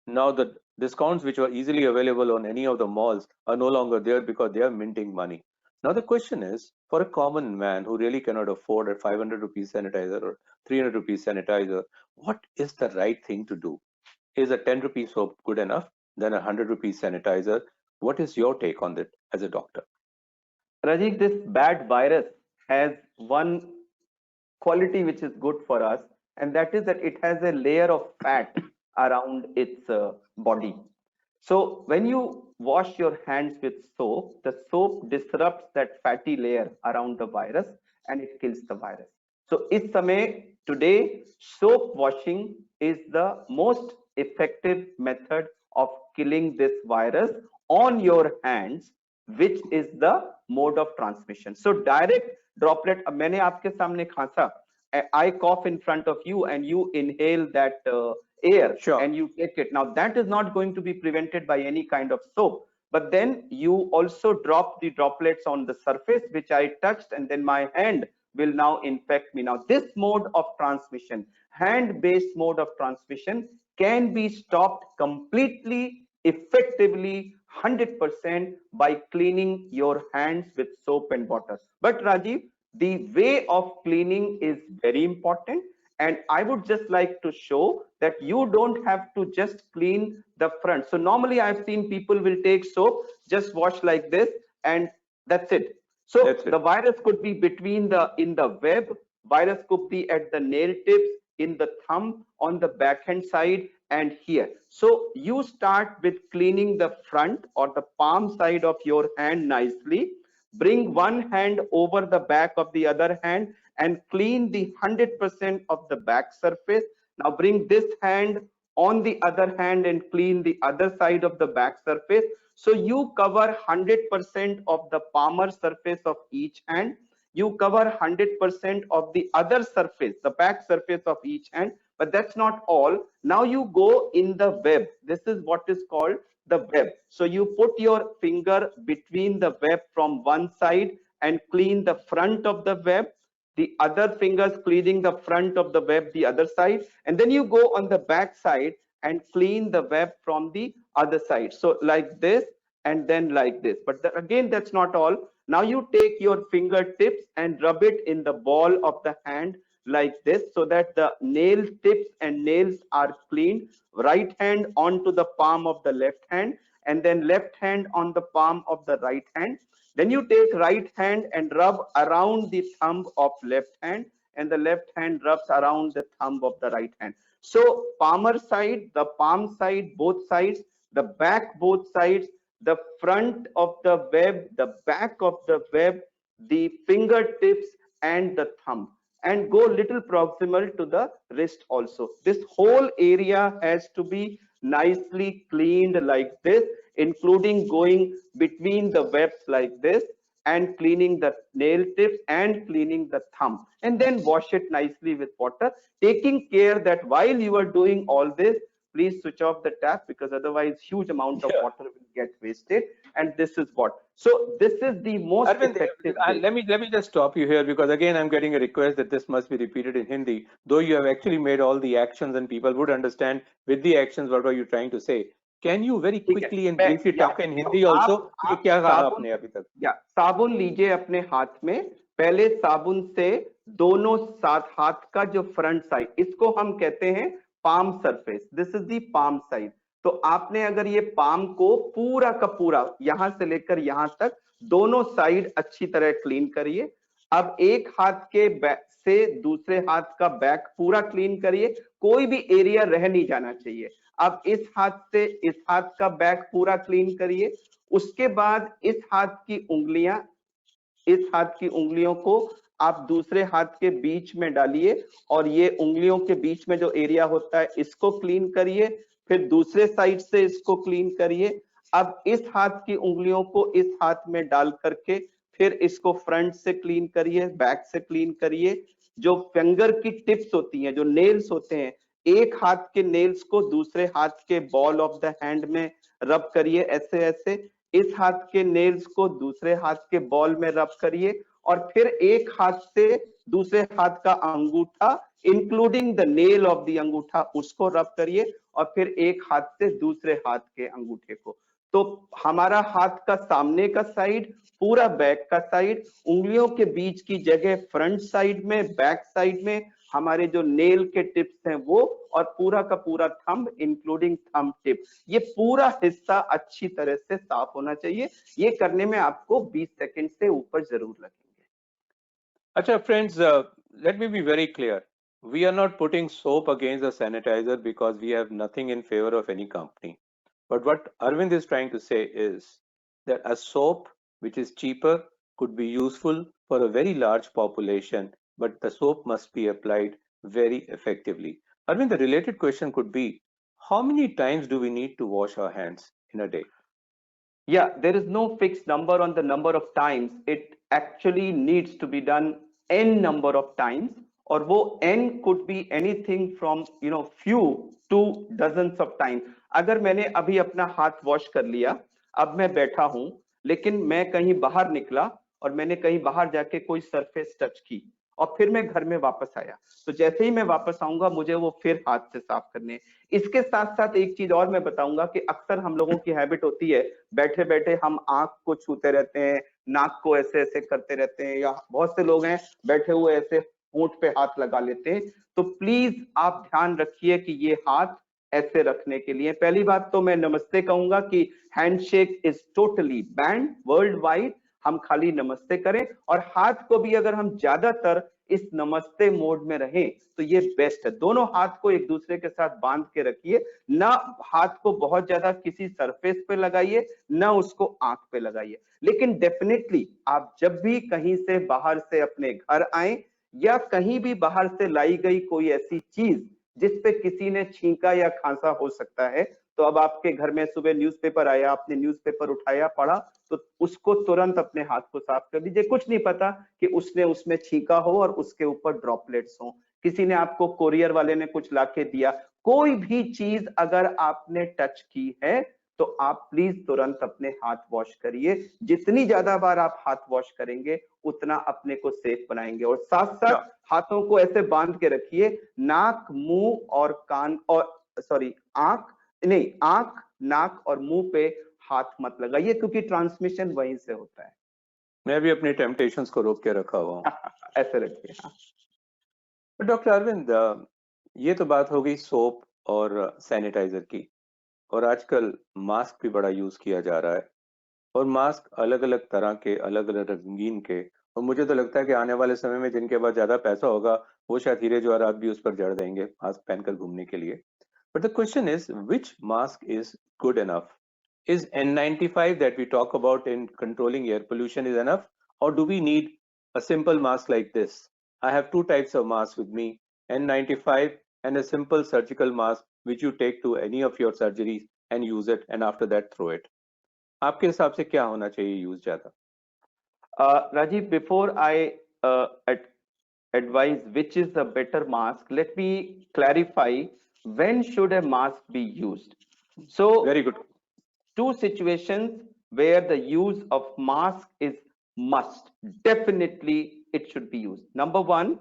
now the discounts which were easily available on any of the malls are no longer there because they are minting money. Now the question is, for a common man who really cannot afford a 500 rupees sanitizer or 300 rupees sanitizer, what is the right thing to do? Is a 10 rupees soap good enough? Then a 100 rupees sanitizer? What is your take on that as a doctor? Rajiv, this bad virus has one quality which is good for us, and that is that it has a layer of fat around its body. So when you wash your hands with soap, the soap disrupts that fatty layer around the virus and it kills the virus. So इस समय today soap washing is the most effective method of killing this virus on your hands, which is the mode of transmission. So direct droplet. अब मैंने आपके सामने खांसा, I cough in front of you and you inhale that air Sure. and you take it. Now that is not going to be prevented by any kind of soap, but then you also drop the droplets on the surface which I touched, and then my hand will now infect me. Now this mode of transmission, hand-based mode of transmission, can be stopped completely, effectively, 100% by cleaning your hands with soap and water. But Rajiv, the way of cleaning is very important, and I would just like to show that you don't have to just clean the front. So normally I've seen people will take soap, just wash like this, and that's it. So That's it. the virus could be between in the web, virus could be at the nail tips, in the thumb, on the backhand side, and here. So you start with cleaning the front or the palm side of your hand nicely. Bring one hand over the back of the other hand and clean the 100% of the back surface. Now bring this hand on the other hand and clean the other side of the back surface. So you cover 100% of the palmar surface of each hand. You cover 100% of the other surface, the back surface of each hand. But that's not all. Now you go in the web. This is what is called the web. So you put your finger between the web from one side and clean the front of the web, the other fingers cleaning the front of the web, the other side, and then you go on the back side and clean the web from the other side. So like this and then like this. But again, that's not all. Now you take your fingertips and rub it in the ball of the hand like this, so that the nail tips and nails are cleaned. Right hand onto the palm of the left hand, and then left hand on the palm of the right hand. Then you take right hand and rub around the thumb of left hand, and the left hand rubs around the thumb of the right hand. So palmar side, the palm side, both sides, the back, both sides, the front of the web, the back of the web, the fingertips and the thumb, and go little proximal to the wrist also. This whole area has to be nicely cleaned like this, including going between the webs like this and cleaning the nail tips and cleaning the thumb, and then wash it nicely with water, taking care that while you are doing all this, please switch off the tap, because otherwise huge amount of water will get wasted. And this is what, so this is the most Arvind, effective way. let me just stop you here, because again I'm getting a request that this must be repeated in Hindi, though you have actually made all the actions and people would understand with the actions what are you trying to say. Can you very ठीक है, quickly and मैं briefly या talk in तो Hindi also? ये आप क्या कहा साबुन आपने अभी तक? या साबुन लीजिए अपने हाथ में, पहले साबुन से दोनों साथ हाथ का जो फ्रंट साइड, इसको हम कहते हैं palm surface, this is the palm side. तो आपने अगर ये पाम को पूरा का पूरा यहां से लेकर यहां तक दोनों साइड अच्छी तरह क्लीन करिए। अब एक हाथ के बैक से दूसरे हाथ का बैक पूरा क्लीन करिए, कोई भी एरिया रह नहीं जाना चाहिए। अब इस हाथ से इस हाथ का बैक पूरा क्लीन करिए। उसके बाद इस हाथ की उंगलियां, इस हाथ की उंगलियों को आप दूसरे हाथ के बीच में डालिए, और ये उंगलियों के बीच में जो एरिया होता है इसको क्लीन करिए। फिर दूसरे साइड से इसको क्लीन करिए। अब इस हाथ की उंगलियों को इस हाथ में डाल करके फिर इसको फ्रंट से क्लीन करिए, बैक से क्लीन करिए। जो फिंगर की टिप्स होती हैं, जो नेल्स होते हैं, एक हाथ के नेल्स को दूसरे हाथ के बॉल ऑफ द हैंड में रब करिए, ऐसे ऐसे। इस हाथ के नेल्स को दूसरे हाथ के बॉल में रब करिए, और फिर एक हाथ से दूसरे हाथ का अंगूठा including the nail of the अंगूठा उसको रब करिए, और फिर एक हाथ से दूसरे हाथ के अंगूठे को। तो हमारा हाथ का सामने का साइड, पूरा बैक का साइड, उंगलियों के बीच की जगह फ्रंट साइड में, बैक साइड में, हमारे जो नेल के टिप्स हैं वो, और पूरा का पूरा थंब इंक्लूडिंग थंब टिप, ये पूरा हिस्सा अच्छी तरह से साफ होना चाहिए। ये करने में आपको 20 सेकंड से ऊपर जरूर लगेंगे। Acha, friends, let me be very clear. We are not putting soap against the sanitizer because we have nothing in favor of any company. But what Arvind is trying to say is that a soap which is cheaper could be useful for a very large population, but the soap must be applied very effectively. Arvind, the related question could be, how many times do we need to wash our hands in a day? Yeah, there is no fixed number on the number of times. It actually needs to be done n number of times, और वो n could be anything from few to dozens of times. अगर मैंने अभी अपना हाथ wash कर लिया, अब मैं बैठा हूं, लेकिन मैं कहीं बाहर निकला और मैंने कहीं बाहर जाके कोई सरफेस टच की, और फिर मैं घर में वापस आया, तो जैसे ही मैं वापस आऊंगा मुझे वो फिर हाथ से साफ करने हैं। इसके साथ साथ एक चीज और मैं बताऊंगा कि अक्सर हम लोगों की हैबिट होती है, बैठे बैठे हम आंख को छूते रहते हैं, नाक को ऐसे ऐसे करते रहते हैं, या बहुत से लोग हैं बैठे हुए ऐसे होंठ पे हाथ लगा लेते हैं। तो प्लीज आप ध्यान रखिए कि ये हाथ ऐसे रखने के लिए, पहली बात तो मैं नमस्ते कहूंगा कि handshake is totally band world wide, हम खाली नमस्ते करें, और हाथ को भी अगर हम ज्यादातर इस नमस्ते मोड में रहें तो ये बेस्ट है। दोनों हाथ को एक दूसरे के साथ बांध के रखिए, ना हाथ को बहुत ज्यादा किसी सरफेस पे लगाइए, ना उसको आंख पे लगाइए। लेकिन डेफिनेटली आप जब भी कहीं से बाहर से अपने घर आए, या कहीं भी बाहर से लाई गई कोई ऐसी चीज जिसपे किसी ने छींका या खांसा हो सकता है, तो अब आपके घर में सुबह न्यूज़पेपर आया, आपने न्यूज़पेपर उठाया, पढ़ा, तो उसको तुरंत अपने हाथ को साफ कर दीजिए। कुछ नहीं पता कि उसने उसमें छींका हो और उसके ऊपर ड्रॉपलेट्स हो, किसी ने आपको कोरियर वाले ने कुछ लाके दिया, कोई भी चीज अगर आपने टच की है तो आप प्लीज तुरंत अपने हाथ वॉश करिए। जितनी ज्यादा बार आप हाथ वॉश करेंगे उतना अपने को सेफ बनाएंगे, और साथ साथ हाथों को ऐसे बांध के रखिए, नाक, मुंह और कान, और सॉरी आंख नहीं, आंख, नाक और मुंह पे हाथ मत लगाइए, क्योंकि ट्रांसमिशन वहीं से होता है। मैं भी अपनी टेम्पटेशंस को रोक के रखा हुआ हूँ। ऐसे रखिए। डॉक्टर अरविंद, ये तो बात हो गई सोप और सैनिटाइजर की, और आजकल मास्क भी बड़ा यूज किया जा रहा है, और मास्क अलग अलग तरह के, अलग अलग रंगीन के, और मुझे तो लगता है कि आने वाले समय में जिनके पास ज्यादा पैसा होगा वो शायद हीरे जवाहरात भी उस पर जड़ देंगे मास्क पहनकर घूमने के लिए। But the question is, which mask is good enough? Is N95 that we talk about in controlling air pollution is enough, or do we need a simple mask like this? I have two types of masks with me, N95 and a simple surgical mask which you take to any of your surgeries and use it, and after that throw it. आपके हिसाब से क्या होना चाहिए use ज्यादा? Rajiv, before I advise which is the better mask, let me clarify when should a mask be used. So Very good. two situations where the use of mask is must, definitely it should be used. Number one,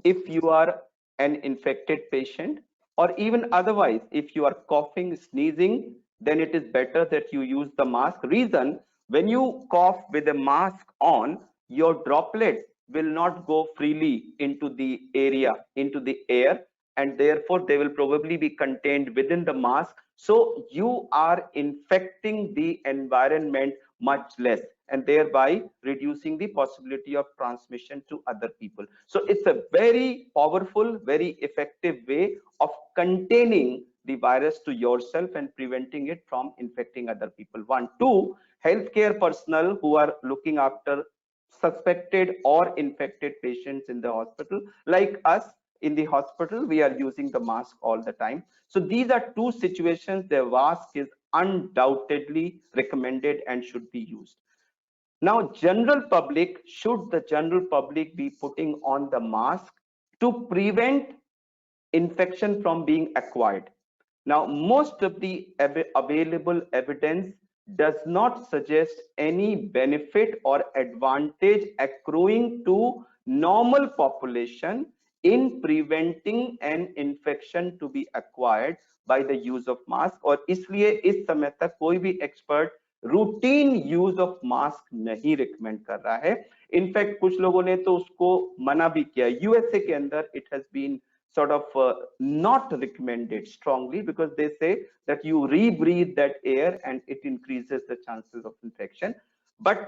if you are an infected patient, or even otherwise if you are coughing, sneezing, then it is better that you use the mask. Reason, when you cough with a mask on, your droplets will not go freely into the area, into the air, and therefore they will probably be contained within the mask, so you are infecting the environment much less, and thereby reducing the possibility of transmission to other people. So it's a very powerful, very effective way of containing the virus to yourself and preventing it from infecting other people. One. Two, healthcare personnel who are looking after suspected or infected patients in the hospital, like us in the hospital, we are using the mask all the time. So these are two situations the mask is undoubtedly recommended and should be used. Now, general public, should the general public be putting on the mask to prevent infection from being acquired? Now, most of the available evidence does not suggest any benefit or advantage accruing to normal population in preventing an infection to be acquired by the use of mask। और इसलिए इस समय तक कोई भी expert routine use of mask नहीं recommend कर रहा है। इनफैक्ट कुछ लोगों ने तो उसको मना भी किया। यूएसए के अंदर it has been sort of not recommended strongly because they say that you rebreathe that air and it increases the chances of infection, but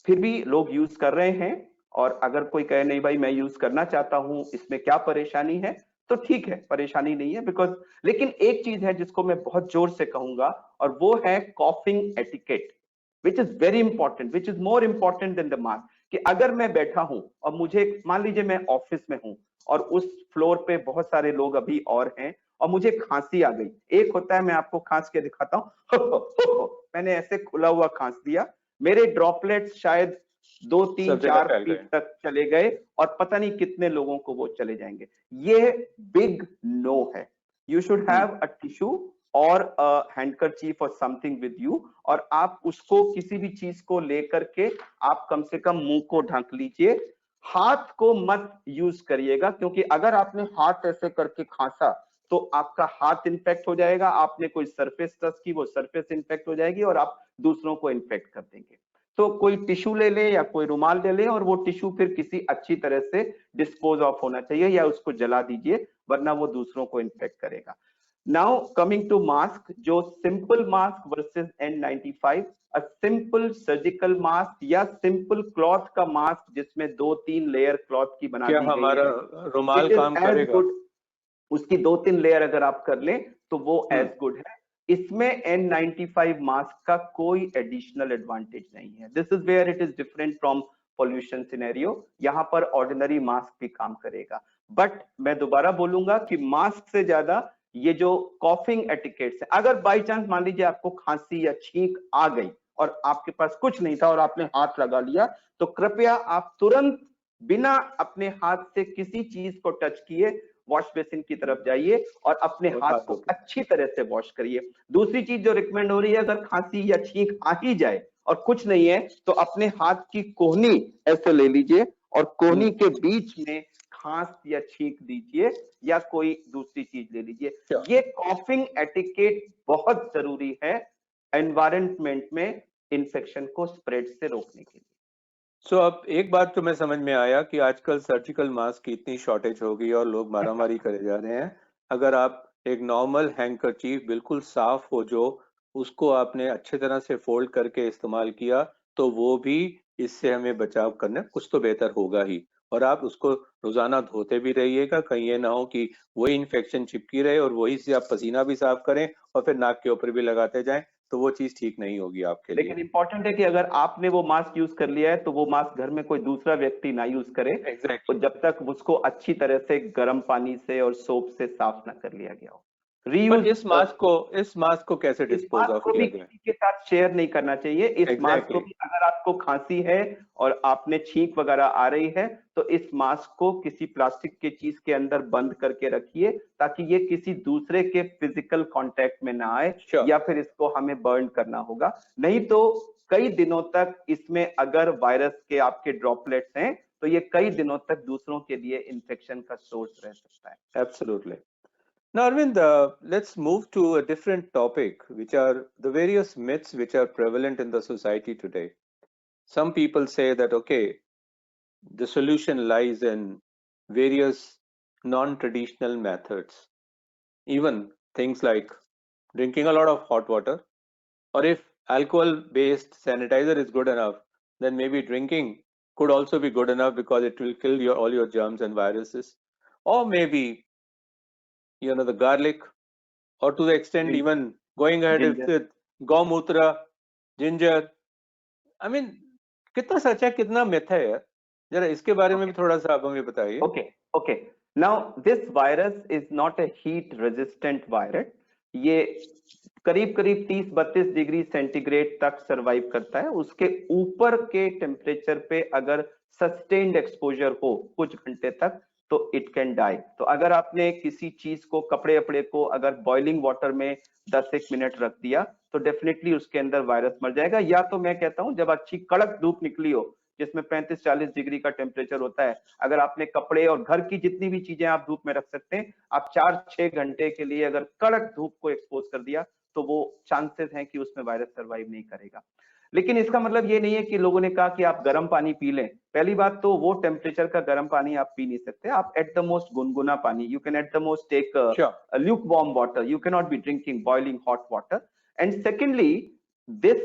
फिर भी लोग यूज कर रहे हैं। और अगर कोई कहे नहीं भाई मैं यूज करना चाहता हूं, इसमें क्या परेशानी है, तो ठीक है, परेशानी नहीं है बिकॉज। लेकिन एक चीज है जिसको मैं बहुत जोर से कहूंगा और वो है coughing etiquette, which is very important, which is more important than the mask. कि अगर मैं बैठा हूं और मुझे, मान लीजिए मैं ऑफिस में हूं और उस फ्लोर पे बहुत सारे लोग अभी और हैं और मुझे खांसी आ गई। एक होता है मैं आपको खांस के दिखाता हूं मैंने ऐसे खुला हुआ खांस दिया, मेरे ड्रॉपलेट्स शायद 2 3 4 फीट तक चले गए और पता नहीं कितने लोगों को वो चले जाएंगे। ये बिग नो है। You should have a tissue और हैंडकरचीफ और समथिंग विद यू, और आप उसको किसी भी चीज को लेकर के आप कम से कम मुंह को ढक लीजिए। हाथ को मत यूज करिएगा, क्योंकि अगर आपने हाथ ऐसे करके खांसा तो आपका हाथ इन्फेक्ट हो जाएगा। आपने कोई सरफेस टच की, वो सरफेस इन्फेक्ट हो जाएगी और आप दूसरों को इन्फेक्ट कर देंगे। तो कोई टिश्यू ले ले या कोई रुमाल ले ले और वो टिश्यू फिर किसी अच्छी तरह से डिस्पोज ऑफ होना चाहिए, या उसको जला दीजिए, वरना वो दूसरों को इन्फेक्ट करेगा। नाउ कमिंग टू मास्क, जो simple mask versus N95, a simple surgical mask या सिंपल क्लॉथ का मास्क जिसमें 2-3 लेयर क्लॉथ की बना दी गई है, हमारा रुमाल काम करेगा? उसकी 2-3 लेयर अगर आप कर लें तो वो एज गुड है। इसमें N95 मास्क का कोई एडिशनल एडवांटेज नहीं है। This is where it is different from pollution scenario. यहाँ पर ऑर्डिनरी मास्क भी काम करेगा, बट मैं दोबारा बोलूंगा कि मास्क से ज्यादा ये जो कॉफिंग एटिकेट्स है, अगर बाई चांस मान लीजिए आपको खांसी या छींक आ गई और आपके पास कुछ नहीं था और आपने हाथ लगा लिया, तो कृपया आप तुरंत बिना अपने हाथ से किसी चीज को टच किए वॉश बेसिन की तरफ जाइए और अपने हाथ को अच्छी तरह से वॉश करिए। दूसरी चीज जो रिकमेंड हो रही है, अगर खांसी या छींक आ ही जाए और कुछ नहीं है तो अपने हाथ की कोहनी ऐसे ले लीजिए और कोहनी के बीच में खांस या छींक दीजिए या कोई दूसरी चीज ले लीजिए। ये कॉफिंग एटिकेट बहुत जरूरी है एनवायरनमेंट में इन्फेक्शन को स्प्रेड से रोकने के लिए। सो अब एक बात तो मैं समझ में आया कि आजकल सर्जिकल मास्क की इतनी शॉर्टेज हो गई और लोग मारामारी करे जा रहे हैं। अगर आप एक नॉर्मल हैंकरचीफ बिल्कुल साफ हो, जो उसको आपने अच्छे तरह से फोल्ड करके इस्तेमाल किया, तो वो भी इससे हमें बचाव करना कुछ तो बेहतर होगा ही। और आप उसको रोजाना धोते भी रहिएगा, कहीं ये ना हो कि वही इन्फेक्शन चिपकी रहे और वही से आप पसीना भी साफ करें और फिर नाक के ऊपर भी लगाते जाएं, तो वो चीज ठीक नहीं होगी आपके लिए। लेकिन इंपॉर्टेंट है कि अगर आपने वो मास्क यूज कर लिया है तो वो मास्क घर में कोई दूसरा व्यक्ति ना यूज करे। Exactly. तो जब तक उसको अच्छी तरह से गर्म पानी से और सोप से साफ ना कर लिया गया हो। But इस मास्क को कैसे डिस्पोज ऑफ किया जाए? किसी के साथ शेयर नहीं करना चाहिए। इस मास्क को भी अगर आपको खांसी है और आपने छींक वगैरह आ रही है तो इस मास्क को किसी प्लास्टिक के चीज के अंदर बंद करके रखिए ताकि ये किसी दूसरे के फिजिकल कांटेक्ट में ना आए। या फिर इसको हमें बर्न करना होगा, नहीं तो कई दिनों तक इसमें अगर वायरस के आपके ड्रॉपलेट्स हैं तो ये कई दिनों तक दूसरों के लिए इन्फेक्शन का सोर्स रह सकता है। Absolutely. Now, Arvind, let's move to a different topic, which are the various myths which are prevalent in the society today. Some people say that, okay, the solution lies in various non-traditional methods, even things like drinking a lot of hot water, or if alcohol-based sanitizer is good enough, then maybe drinking could also be good enough because it will kill all your germs and viruses. Or maybe the garlic, or to the extent even going ahead with gaumutra, ginger. I mean, कितना सच है कितना myth है यार, जरा इसके बारे में भी थोड़ा सा आप हमें बताइए। Okay. Now this virus is not a heat resistant virus. ये करीब 30-32 डिग्री सेंटीग्रेड तक सरवाइव करता है। उसके ऊपर के टेम्परेचर पे अगर सस्टेन्ड एक्सपोजर हो कुछ घंटे तक तो इट कैन डाई। तो अगर आपने किसी चीज को, कपड़े वपड़े को अगर बॉइलिंग वाटर में 10-1 मिनट रख दिया तो डेफिनेटली उसके अंदर वायरस मर जाएगा। या तो मैं कहता हूं जब अच्छी कड़क धूप निकली हो जिसमें 35-40 डिग्री का टेम्परेचर होता है, अगर आपने कपड़े और घर की जितनी भी चीजें आप धूप में रख सकते हैं, आप 4-6 घंटे के लिए अगर कड़क धूप को एक्सपोज कर दिया तो वो चांसेस हैं कि उसमें वायरस सर्वाइव नहीं करेगा। लेकिन इसका मतलब ये नहीं है कि लोगों ने कहा कि आप गर्म पानी पी लें। पहली बात तो वो टेम्परेचर का गर्म पानी आप पी नहीं सकते। आप एट द मोस्ट गुनगुना पानी, you can at the most take Sure. Lukewarm water, you can not be drinking boiling hot water. And secondly, this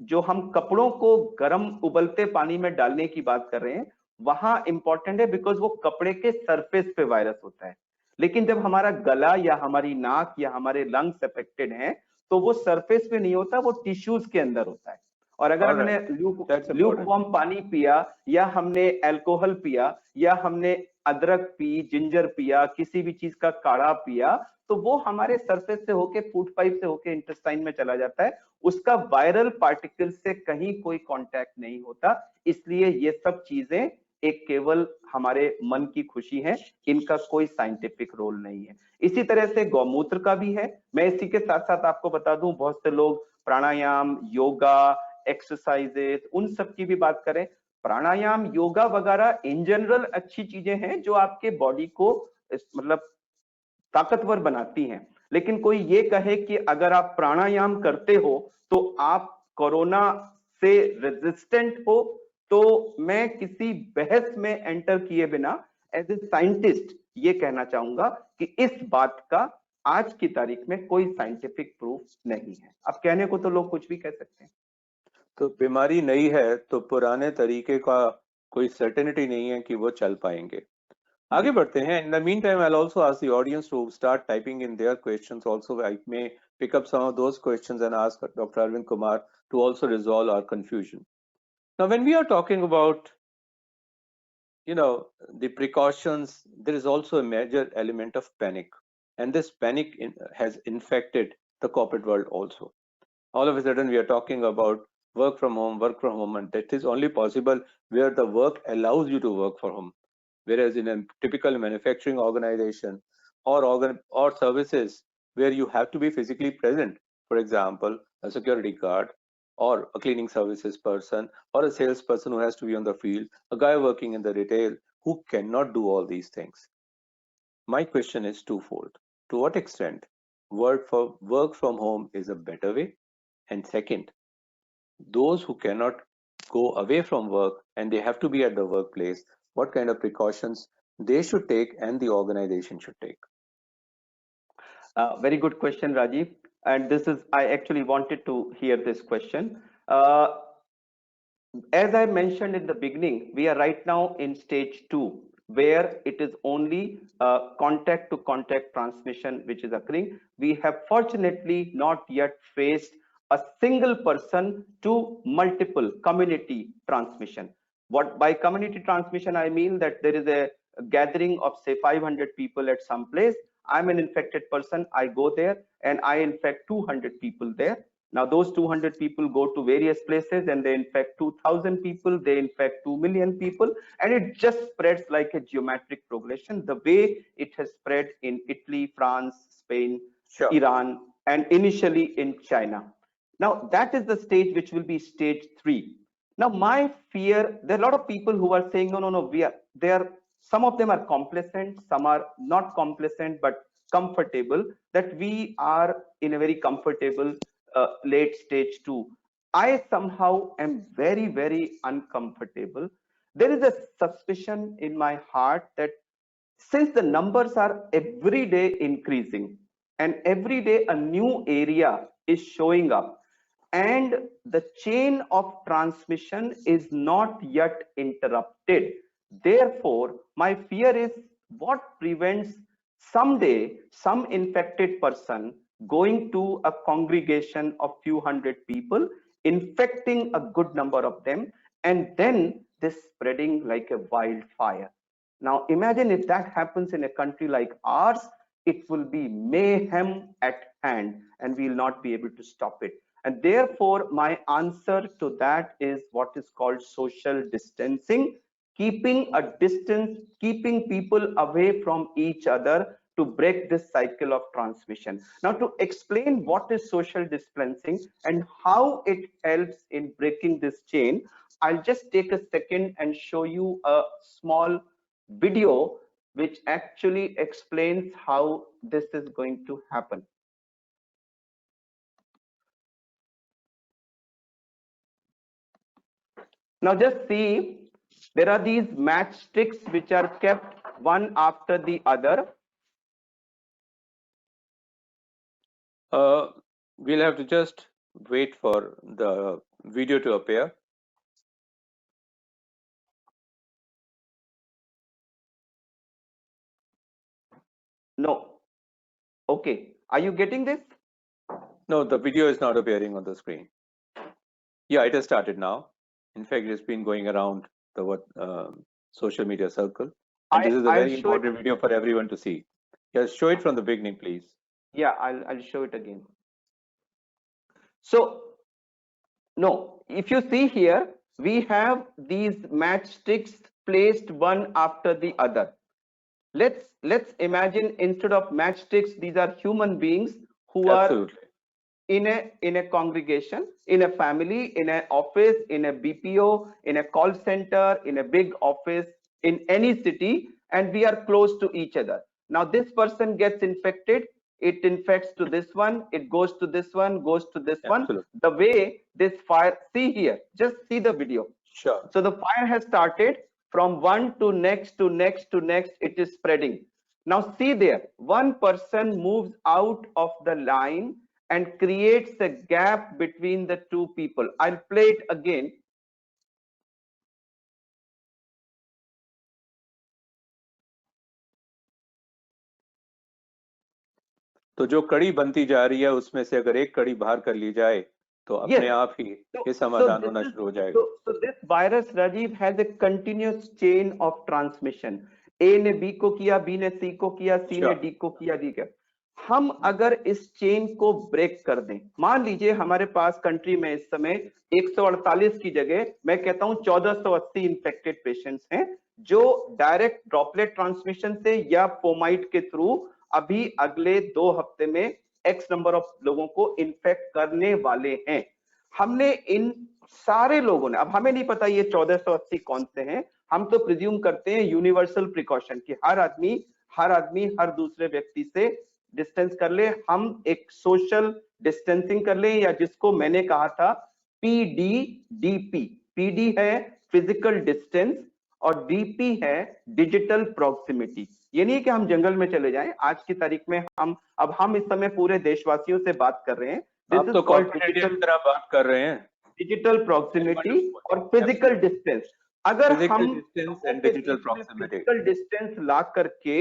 जो हम कपड़ों को गर्म उबलते पानी में डालने की बात कर रहे हैं, वहां इंपॉर्टेंट है बिकॉज वो कपड़े के सरफेस पे वायरस होता है। लेकिन जब हमारा गला या हमारी नाक या हमारे लंग्स अफेक्टेड हैं तो वो सरफेस पे नहीं होता, वो टिश्यूज के अंदर होता है। और अगर All हमने right. That's Luke important. Warm पानी पिया या हमने अल्कोहल पिया या हमने अदरक पी, जिंजर पिया, किसी भी चीज का काढ़ा पिया, तो वो हमारे सरफेस से होके, फूड पाइप से होके इंटेस्टाइन में चला जाता है। उसका वायरल पार्टिकल से कहीं कोई कांटेक्ट नहीं होता। इसलिए ये सब चीजें एक केवल हमारे मन की खुशी है, इनका कोई साइंटिफिक रोल नहीं है। इसी तरह से गौमूत्र का भी है। मैं इसी के साथ साथ आपको बता दूं, बहुत से लोग प्राणायाम, योगा, एक्सरसाइजेस, उन सब की भी बात करें। प्राणायाम, योगा वगैरह इन जनरल अच्छी चीजें हैं जो आपके बॉडी को मतलब ताकतवर बनाती हैं। लेकिन कोई ये कहे कि अगर आप प्राणायाम करते हो तो आप कोरोना से रेजिस्टेंट हो, तो मैं किसी बहस में एंटर किए बिना एज ए साइंटिस्ट ये कहना चाहूंगा कि इस बात का आज की तारीख में कोई साइंटिफिक प्रूफ नहीं है। अब कहने को तो लोग कुछ भी कह सकते हैं। तो बीमारी नई है तो पुराने तरीके का कोई सर्टेनिटी नहीं है कि वो चल पाएंगे। आगे बढ़ते हैं। In the meantime, I'll also ask the audience to start typing in their questions. Also, I may pick up some of those questions and ask Dr. Arvind Kumar to also resolve our confusion. Now, when we are talking about, the precautions, there is also a major element of panic, and this panic has infected the corporate world also. All of a sudden, we are talking about work from home, and that is only possible where the work allows you to work from home. Whereas in a typical manufacturing organization or services where you have to be physically present, for example, a security guard or a cleaning services person or a salesperson who has to be on the field, a guy working in the retail who cannot do all these things. My question is twofold. To what extent work from home is a better way? And second, those who cannot go away from work and they have to be at the workplace, what kind of precautions they should take and the organization should take? Very good question, Rajiv. And this is, I actually wanted to hear this question. As I mentioned in the beginning, we are right now in stage 2, where it is only contact to contact transmission which is occurring. We have fortunately not yet faced a single person to multiple community transmission. What by community transmission I mean that there is a gathering of say 500 people at some place. I'm an infected person, I go there and I infect 200 people there. Now those 200 people go to various places and they infect 2000 people, they infect 2 million people, and it just spreads like a geometric progression, the way it has spread in Italy, France, Spain, Sure. Iran, and initially in China. Now that is the stage which will be stage 3. Now my fear, there are a lot of people who are saying, no, they are, some of them are complacent, some are not complacent, but comfortable, that we are in a very comfortable late stage 2. I somehow am very, very uncomfortable. There is a suspicion in my heart that since the numbers are every day increasing and every day a new area is showing up and the chain of transmission is not yet interrupted, therefore my fear is what prevents someday some infected person going to a congregation of few hundred people, infecting a good number of them, and then this spreading like a wildfire. Now imagine if that happens in a country like ours, it will be mayhem at hand and we will not be able to stop it. And therefore my answer to that is what is called social distancing. keeping a distance, keeping people away from each other to break this cycle of transmission. Now, to explain what is social distancing and how it helps in breaking this chain, I'll just take a second and show you a small video which actually explains how this is going to happen. Now just see, there are these matchsticks which are kept one after the other. We'll have to just wait for the video to appear. No. Okay. Are you getting this? No, the video is not appearing on the screen. Yeah, it has started now. In fact, it's been going around the social media circle. And this is a very important video for everyone to see. Yeah, show it from the beginning, please. Yeah, I'll show it again. So, no, if you see here, we have these matchsticks placed one after the other. Let's imagine instead of matchsticks, these are human beings who Absolutely. are in a congregation, in a family, in an office, in a BPO, in a call center, in a big office, in any city, and we are close to each other. Now this person gets infected, it infects to this one, it goes to this one, goes to this Absolutely. one. The way this fire, see here, just see the video. Sure. So the fire has started from one to next to next to next, it is spreading. Now see there, one person moves out of the line and creates a gap between the two people. I'll play it again. तो जो कड़ी बनती जा रही है उसमें से अगर एक कड़ी बाहर कर ली जाए तो अपने आप ही ये समाधान होना शुरू हो जाएगा. So this virus, Rajiv, has a continuous chain of transmission. A ने B को किया, B ने C को किया, C ने D को किया, D का. हम अगर इस चेन को ब्रेक कर दें, मान लीजिए हमारे पास कंट्री में इस समय 148 की जगह मैं कहता हूं 1480 इन्फेक्टेड पेशेंट्स हैं जो डायरेक्ट ड्रॉपलेट ट्रांसमिशन से या फोमाइट के थ्रू अभी अगले 2 हफ्ते में एक्स नंबर ऑफ लोगों को इन्फेक्ट करने वाले हैं. हमने इन सारे लोगों ने, अब हमें नहीं पता ये 1480 कौन से हैं, हम तो प्रिज्यूम करते हैं यूनिवर्सल प्रिकॉशन कि हर आदमी हर दूसरे व्यक्ति से डिस्टेंस कर ले, हम एक सोशल डिस्टेंसिंग कर ले, या जिसको मैंने कहा था PDDP. PD है फिजिकल डिस्टेंस और DP है डिजिटल प्रॉक्सिमिटी. ये नहीं कि हम जंगल में चले जाएं. आज की तारीख में हम इस समय पूरे देशवासियों से बात कर रहे हैं. आप तो कॉर्पोरेट की तरह बात कर रहे हैं. डिजिटल प्रॉक्सिमिटी और फिजिकल डिस्टेंस. अगर हम फिजिकल डिस्टेंस ला करके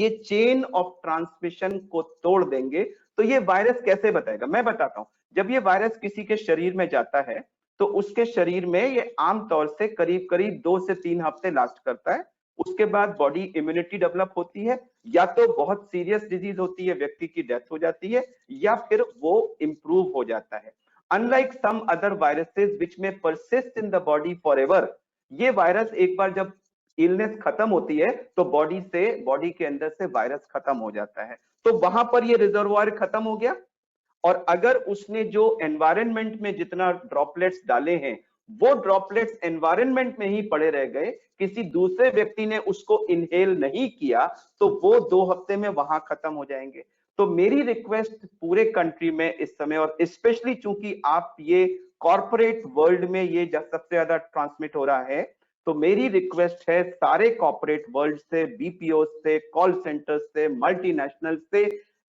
ये चेन ऑफ ट्रांसमिशन को तोड़ देंगे तो ये वायरस कैसे बताएगा. मैं बताता हूं. जब ये वायरस किसी के शरीर में जाता है तो उसके शरीर में ये आमतौर से करीब करीब 2 से 3 हफ्ते लास्ट करता है. उसके बाद बॉडी इम्यूनिटी डेवलप होती है, या तो बहुत सीरियस डिजीज होती है, व्यक्ति की डेथ हो जाती है, या फिर वो इंप्रूव हो जाता है. Unlike some other viruses which में persist in the body forever, ये वायरस एक बार जब इलनेस खत्म होती है तो बॉडी के अंदर से वायरस खत्म हो जाता है. तो वहां पर ये रिजर्वोयर खत्म हो गया, और अगर उसने जो एनवायरनमेंट में जितना ड्रॉपलेट्स डाले हैं वो ड्रॉपलेट्स एनवायरनमेंट में ही पड़े रह गए, किसी दूसरे व्यक्ति ने उसको इनहेल नहीं किया, तो वो 2 हफ्ते में वहां खत्म हो जाएंगे. तो मेरी रिक्वेस्ट पूरे कंट्री में इस समय, और स्पेशली चूंकि आप ये कॉर्पोरेट वर्ल्ड में ये सबसे ज्यादा ट्रांसमिट हो रहा है, तो मेरी रिक्वेस्ट है सारे कॉर्पोरेट वर्ल्ड से, बीपीओ से, कॉल सेंटर से, मल्टीनेशनल से,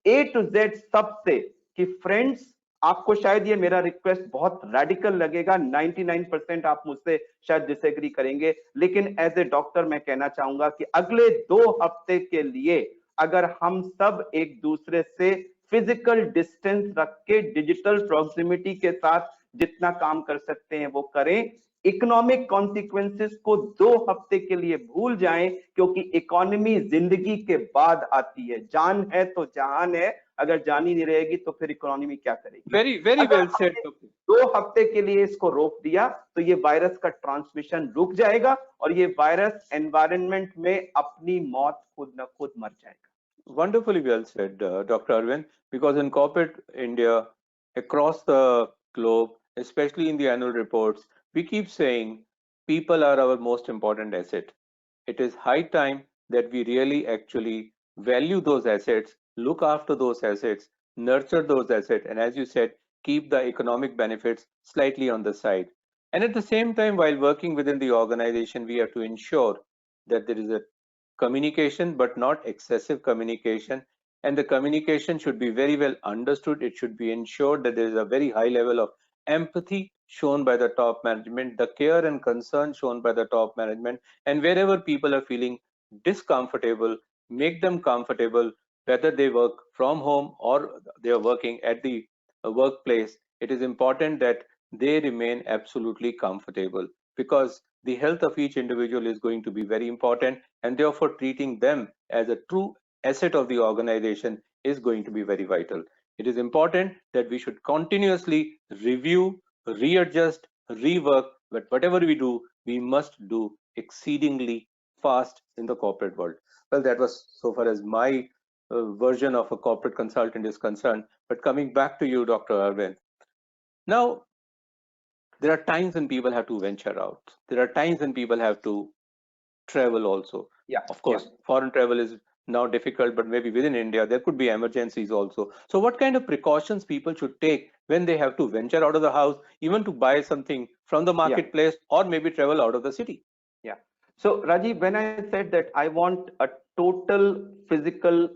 A to Z सबसे, कि फ्रेंड्स आपको शायद ये मेरा रिक्वेस्ट बहुत रेडिकल लगेगा, 99% आप मुझसे शायद डिसएग्री करेंगे, लेकिन एज ए डॉक्टर मैं कहना चाहूंगा कि अगले 2 हफ्ते के लिए अगर हम सब एक दूसरे से फिजिकल डिस्टेंस रख के डिजिटल प्रॉक्सिमिटी के साथ जितना काम कर सकते हैं वो करें. इकोनॉमिक कॉन्सिक्वेंसेस को 2 हफ्ते के लिए भूल जाएं, क्योंकि इकोनॉमी जिंदगी के बाद आती है. जान है तो जहान है, अगर जान ही नहीं रहेगी तो फिर इकोनॉमी क्या करेगी. Very well said. 2 हफ्ते के लिए इसको रोक दिया तो ये वायरस का ट्रांसमिशन रुक जाएगा और ये वायरस एनवायरनमेंट में अपनी मौत खुद न खुद मर जाएगा। Wonderfully well said, Dr. Arvind, because in corporate India, across the globe, especially in the annual reports, we keep saying people are our most important asset. It is high time that we really actually value those assets, look after those assets, nurture those assets, and as you said, keep the economic benefits slightly on the side. And at the same time, while working within the organization, we have to ensure that there is a communication, but not excessive communication. And the communication should be very well understood. It should be ensured that there is a very high level of empathy shown by the top management, the care and concern shown by the top management. And wherever people are feeling discomfortable, make them comfortable, whether they work from home or they are working at the workplace. It is important that they remain absolutely comfortable, because the health of each individual is going to be very important, and therefore treating them as a true asset of the organization is going to be very vital. It is important that we should continuously review, readjust, rework, but whatever we do, we must do exceedingly fast in the corporate world. Well, that was so far as my version of a corporate consultant is concerned. But coming back to you, Dr. Arvind, now there are times when people have to venture out. There are times when people have to travel also. Yeah, of course, foreign travel is now difficult, but maybe within India there could be emergencies also. So what kind of precautions people should take when they have to venture out of the house, even to buy something from the marketplace, or maybe travel out of the city? Yeah. So Rajiv, when I said that I want a total physical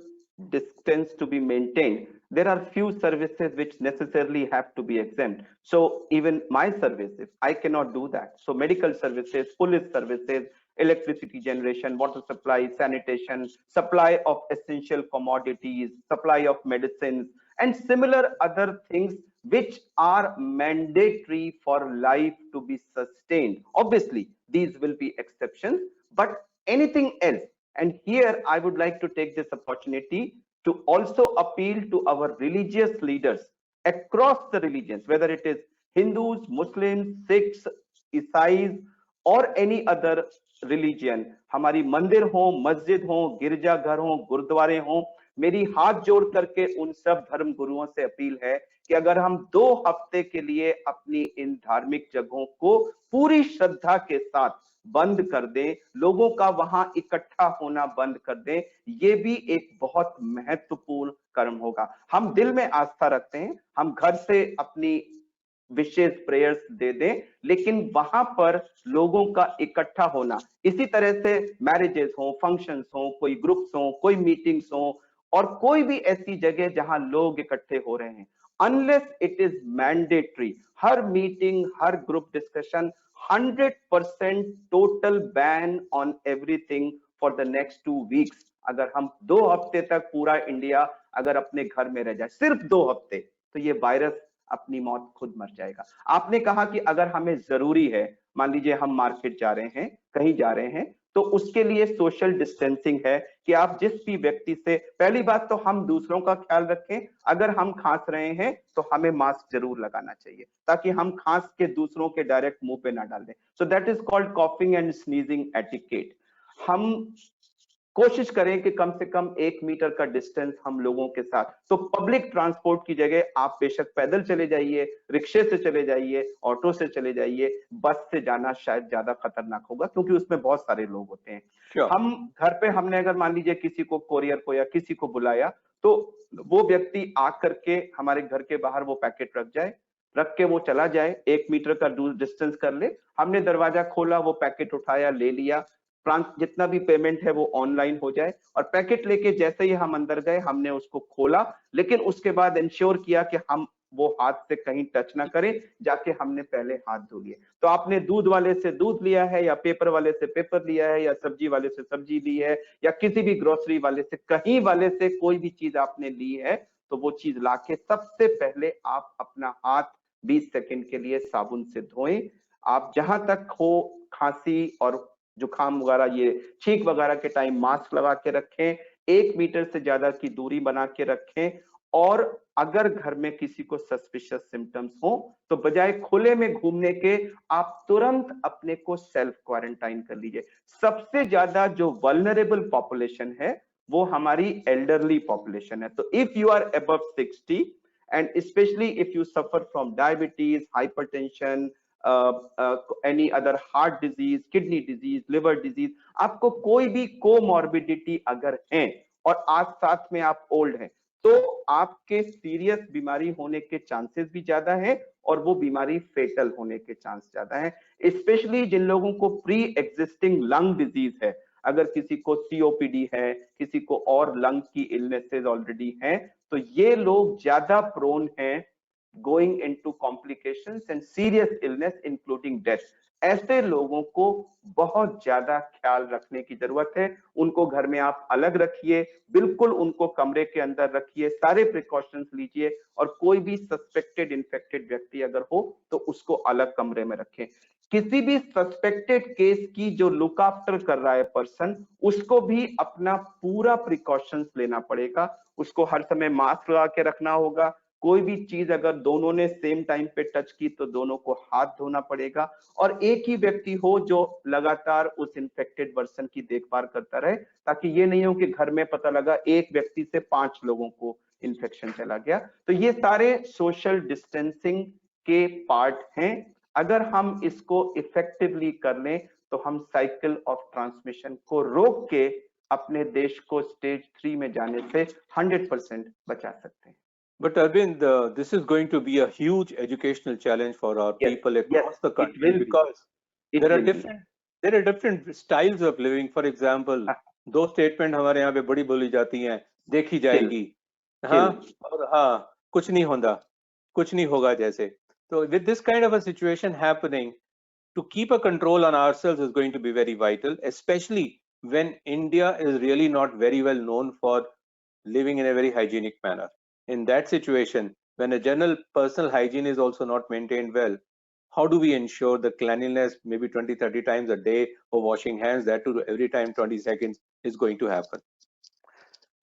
distance to be maintained, there are few services which necessarily have to be exempt. So even my service, if I cannot do that, so medical services, police services, electricity generation, water supply, sanitation, supply of essential commodities, supply of medicines, and similar other things which are mandatory for life to be sustained. Obviously, these will be exceptions, but anything else. And here I would like to take this opportunity to also appeal to our religious leaders across the religions, whether it is Hindus, Muslims, Sikhs, Isais, or any other religion. हमारी मंदिर हो, मस्जिद हो, गिरजाघर हो, गुरुद्वारे हो, मेरी हाथ जोड़ करके उन सब धर्म गुरुओं से अपील है कि अगर हम 2 हफ्ते के लिए अपनी इन धार्मिक जगहों को पूरी श्रद्धा के साथ बंद कर दें, लोगों का वहां इकट्ठा होना बंद कर दें, ये भी एक बहुत महत्वपूर्ण कर्म होगा। हम दिल में आस्था रखते हैं, हम घर से अपनी विशेष प्रेयर्स दे दें, लेकिन वहां पर लोगों का इकट्ठा होना, इसी तरह से मैरिजेस हो, फंक्शंस हो, कोई ग्रुप्स हो, कोई मीटिंग्स हो, और कोई भी ऐसी जगह जहां लोग इकट्ठे हो रहे हैं, unless it is mandatory, her meeting, her group discussion 100% total ban on everything for the next 2 weeks. अगर हम 2 हफ्ते तक पूरा इंडिया अगर अपने घर में रह जाए, सिर्फ 2 हफ्ते, तो ये वायरस अपनी मौत खुद मर जाएगा। आपने कहा कि अगर हमें जरूरी है, मान लीजिए हम मार्केट जा रहे हैं, कहीं जा रहे हैं, तो उसके लिए सोशल डिस्टेंसिंग है कि आप जिस भी व्यक्ति से, पहली बात तो हम दूसरों का ख्याल रखें, अगर हम खांस रहे हैं तो हमें मास्क जरूर लगाना चाहिए ताकि हम खांस के दूसरों के डायरेक्ट मुंह पे ना डाल दें। So that is called coughing and sneezing etiquette. हम कोशिश करें कि कम से कम 1 मीटर का डिस्टेंस हम लोगों के साथ, तो पब्लिक ट्रांसपोर्ट की जगह आप बेशक पैदल चले जाइए, रिक्शे से चले जाइए, ऑटो से चले जाइए, बस से जाना शायद ज्यादा खतरनाक होगा क्योंकि उसमें बहुत सारे लोग होते हैं। हम घर पे हमने अगर मान लीजिए किसी को कोरियर को या किसी को बुलाया, तो वो व्यक्ति आकर के हमारे घर के बाहर वो पैकेट रख जाए, रख के वो चला जाए, 1 मीटर का डिस्टेंस कर ले, हमने दरवाजा खोला, वो पैकेट उठाया, ले लिया, जितना भी पेमेंट है वो ऑनलाइन हो जाए, और पैकेट लेके जैसे ही हम अंदर गए हमने उसको खोला, लेकिन उसके बाद इंश्योर किया कि हम वो हाथ से कहीं टच ना करें, जाके हमने पहले हाथ धो लिए। तो आपने दूध वाले से दूध लिया है, या पेपर वाले से पेपर लिया है, या सब्जी वाले से सब्जी ली है, या किसी भी ग्रोसरी वाले से, कहीं वाले से कोई भी चीज आपने ली है, तो वो चीज लाके सबसे पहले आप अपना हाथ 20 सेकंड के लिए साबुन से धोएं। आप जहां तक हो खांसी और जुकाम वगैरह, ये छींक वगैरह के टाइम मास्क लगा के रखें, 1 मीटर से ज्यादा की दूरी बना के रखें, और अगर घर में किसी को सस्पिशियस सिम्टम्स हो तो बजाय खुले में घूमने के आप तुरंत अपने को सेल्फ क्वारंटाइन कर लीजिए। सबसे ज्यादा जो वल्नरेबल पॉपुलेशन है वो हमारी एल्डरली पॉपुलेशन है। तो if you are above 60 and especially if you suffer from diabetes, hypertension, any other heart disease, kidney disease, liver disease, आपको कोई भी कोमॉर्बिडिटी अगर है और आज साथ में आप ओल्ड हैं तो आपके सीरियस बीमारी होने के चांसेस भी ज्यादा है और वो बीमारी फेटल होने के चांस ज्यादा है। स्पेशली जिन लोगों को प्री एग्जिस्टिंग लंग डिजीज है, अगर किसी को सीओपीडी है, किसी को और लंग की इलनेसेस ऑलरेडी हैं, तो ये लोग ज्यादा प्रोन हैं going into complications and serious illness including death. ऐसे लोगों को बहुत ज्यादा ख्याल रखने की जरूरत है। उनको घर में आप अलग रखिए, बिल्कुल उनको कमरे के अंदर रखिए, सारे प्रिकॉशंस लीजिए और कोई भी सस्पेक्टेड इन्फेक्टेड व्यक्ति अगर हो तो उसको अलग कमरे में रखें। किसी भी सस्पेक्टेड केस की जो लुक आफ्टर कर रहा है पर्सन, उसको भी अपना पूरा प्रिकॉशंस लेना पड़ेगा। उसको हर समय मास्क लगा के रखना होगा। कोई भी चीज अगर दोनों ने सेम टाइम पे टच की तो दोनों को हाथ धोना पड़ेगा और एक ही व्यक्ति हो जो लगातार उस इन्फेक्टेड पर्सन की देखभाल करता रहे, ताकि ये नहीं हो कि घर में पता लगा एक व्यक्ति से 5 लोगों को इन्फेक्शन चला गया। तो ये सारे सोशल डिस्टेंसिंग के पार्ट हैं। अगर हम इसको इफेक्टिवली कर लें तो हम साइकिल ऑफ ट्रांसमिशन को रोक के अपने देश को स्टेज 3 में जाने से 100% बचा सकते हैं। But Arvind, this is going to be a huge educational challenge for our people across the country because there are different styles of living. For example, दो स्टेटमेंट हमारे यहाँ पे बड़ी बोली जाती हैं, देखी जाएगी, हाँ और हाँ, कुछ नहीं होगा जैसे। So with this kind of a situation happening, to keep a control on ourselves is going to be very vital, especially when India is really not very well known for living in a very hygienic manner. In that situation, when a general personal hygiene is also not maintained well, how do we ensure the cleanliness maybe 20, 30 times a day or washing hands, that too every time 20 seconds is going to happen?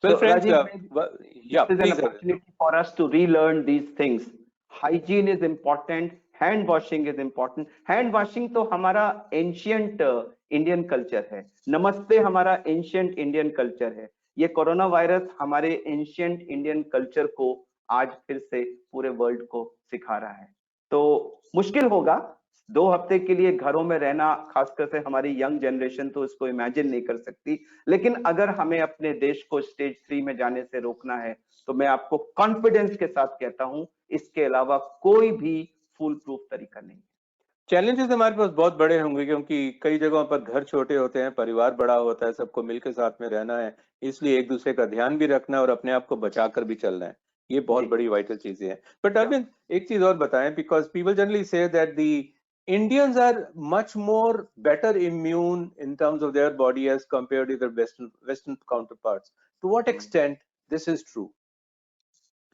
Well, so, friends, yeah, this is an opportunity for us to relearn these things. Hygiene is important. Hand washing is important. Hand washing तो हमारा ancient Indian culture है। नमस्ते हमारा ancient Indian culture है। ये corona virus हमारे ancient Indian culture को आज फिर से पूरे वर्ल्ड को सिखा रहा है। तो मुश्किल होगा 2 हफ्ते के लिए घरों में रहना, खासकर से हमारी यंग जनरेशन तो इसको इमेजिन नहीं कर सकती। लेकिन अगर हमें अपने देश को स्टेज 3 में जाने से रोकना है तो मैं आपको कॉन्फिडेंस के साथ कहता हूं, इसके अलावा कोई भी फुल प्रूफ तरीका नहीं। चैलेंजेस हमारे पास बहुत बड़े होंगे क्योंकि कई जगहों पर घर छोटे होते हैं, परिवार बड़ा होता है, सबको मिलकर साथ में रहना है, इसलिए एक दूसरे का ध्यान भी रखना है और अपने आप को बचाकर भी चलना है। ये बहुत बड़ी वाइटल चीजें हैं। बट अरविंद, एक चीज और बताएं, because people generally say that the Indians are much more better immune in terms of their body as compared to their Western counterparts. To what extent this is true?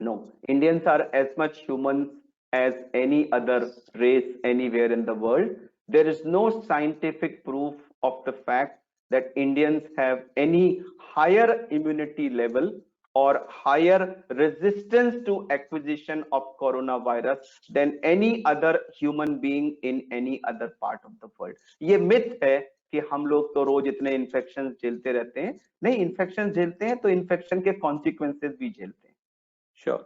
No, Indians are as much human as any other race anywhere in the world. There is no scientific proof of the fact that Indians have any higher immunity level or higher resistance to acquisition of coronavirus than any other human being in any other part of the world. ये myth है कि हम लोग तो रोज इतने infection झेलते रहते हैं। नहीं, इन्फेक्शन झेलते हैं तो इन्फेक्शन के कॉन्सिक्वेंसेस भी झेलते हैं। Sure.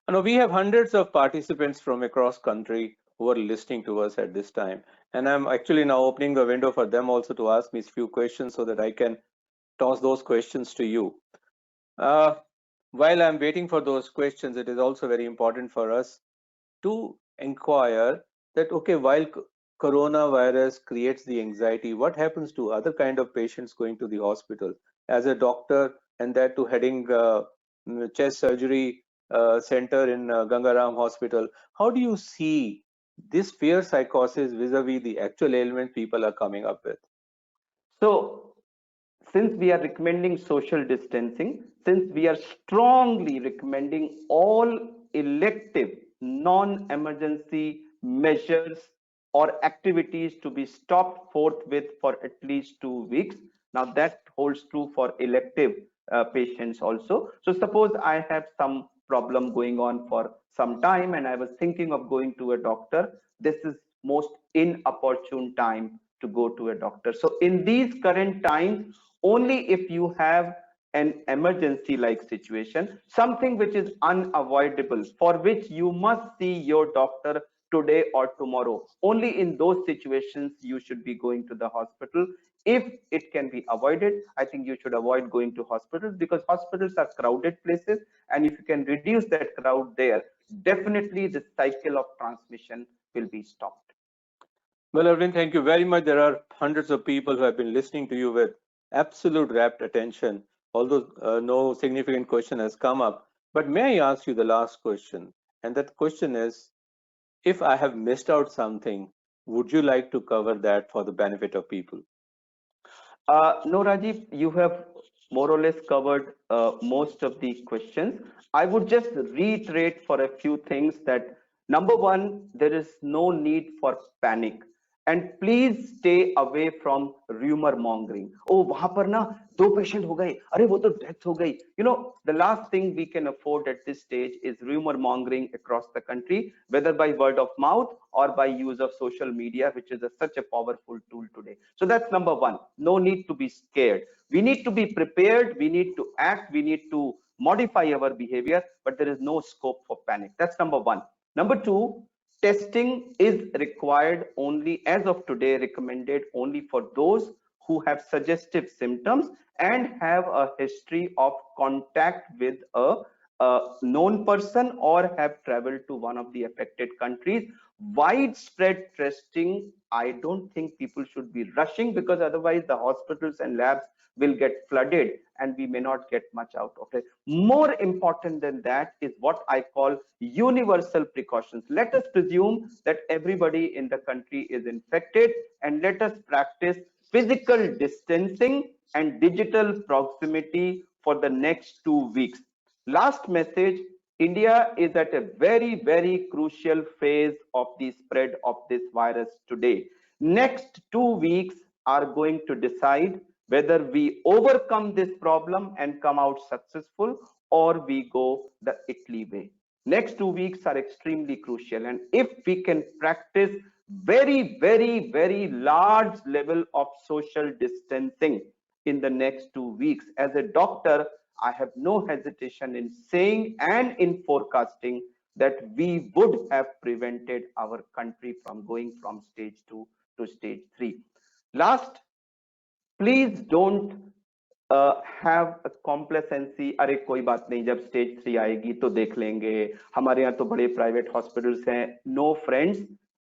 Now we have hundreds of participants from across country who are listening to us at this time, and I'm actually now opening the window for them also to ask me a few questions so that I can toss those questions to you. While I'm waiting for those questions, it is also very important for us to inquire that, okay, while coronavirus creates the anxiety, what happens to other kind of patients going to the hospital? As a doctor, and that to heading chest surgery center in Gangaram Hospital, how do you see this fear psychosis vis-a-vis the actual ailment people are coming up with? So, since we are recommending social distancing, since we are strongly recommending all elective non-emergency measures or activities to be stopped forthwith for at least 2 weeks, now that holds true for elective patients also. So suppose I have some problem going on for some time and I was thinking of going to a doctor, this is most inopportune time to go to a doctor. So in these current times, only if you have an emergency like situation, something which is unavoidable, for which you must see your doctor today or tomorrow, only in those situations you should be going to the hospital. If it can be avoided, I think you should avoid going to hospitals, because hospitals are crowded places, and if you can reduce that crowd there, definitely the cycle of transmission will be stopped. Well, Arvind, thank you very much. There are hundreds of people who have been listening to you with absolute rapt attention, although no significant question has come up. But may I ask you the last question? And that question is, if I have missed out something, would you like to cover that for the benefit of people? No, Rajiv, you have more or less covered most of the questions. I would just reiterate for a few things that number one, there is no need for panic. And please stay away from rumor mongering. Oh, वहां पर ना दो patient हो गए, अरे वो तो death हो गई. You know, the last thing we can afford at this stage is rumor mongering across the country, whether by word of mouth or by use of social media, which is such a powerful tool today. So that's number one. No need to be scared. We need to be prepared. We need to act. We need to modify our behavior, but there is no scope for panic. That's number one. Number two, testing is required only, as of today, recommended only for those who have suggestive symptoms and have a history of contact with a known person or have traveled to one of the affected countries. Widespread testing, I don't think people should be rushing, because otherwise the hospitals and labs will get flooded and we may not get much out of it. More important than that is what I call universal precautions. Let us presume that everybody in the country is infected, and let us practice physical distancing and digital proximity for the next 2 weeks. Last message, India is at a very, very crucial phase of the spread of this virus today. Next 2 weeks are going to decide whether we overcome this problem and come out successful, or we go the Italy way. Next 2 weeks are extremely crucial. And if we can practice very, very, very large level of social distancing in the next 2 weeks, as a doctor, I have no hesitation in saying and in forecasting that we would have prevented our country from going from stage 2 to stage 3. Last, please don't have a complacency. अरे कोई बात नहीं, जब stage 3 आएगी तो देख लेंगे, हमारे यहाँ तो बड़े private hospitals हैं. No friends,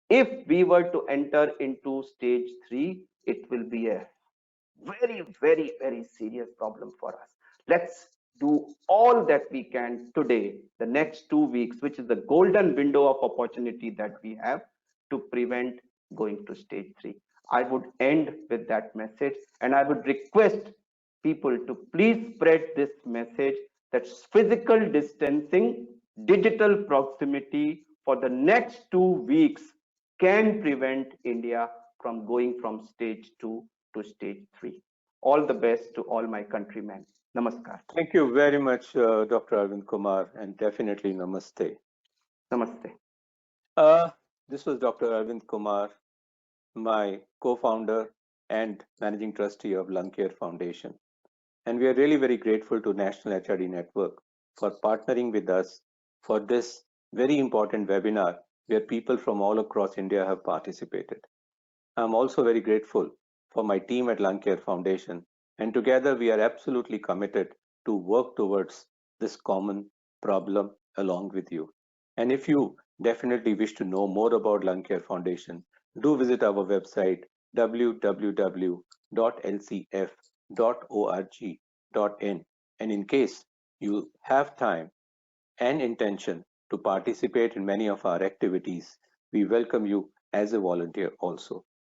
if we were to enter into stage 3, it will be a very, very, very serious problem for us. Let's do all that we can today, the next 2 weeks, which is the golden window of opportunity that we have to prevent going to stage 3. I would end with that message, and I would request people to please spread this message that physical distancing, digital proximity for the next 2 weeks can prevent India from going from stage 2 to stage 3. All the best to all my countrymen. Namaskar. Thank you very much, Dr. Arvind Kumar, and definitely namaste. Namaste. This was Dr. Arvind Kumar, my co-founder and managing trustee of Lung Care Foundation. And we are really very grateful to National HRD Network for partnering with us for this very important webinar where people from all across India have participated. I'm also very grateful for my team at Lung Care Foundation, and together we are absolutely committed to work towards this common problem along with you. And if you definitely wish to know more about Lung Care Foundation, do visit our website www.lcf.org.in, and in case you have time and intention to participate in many of our activities, we welcome you as a volunteer also.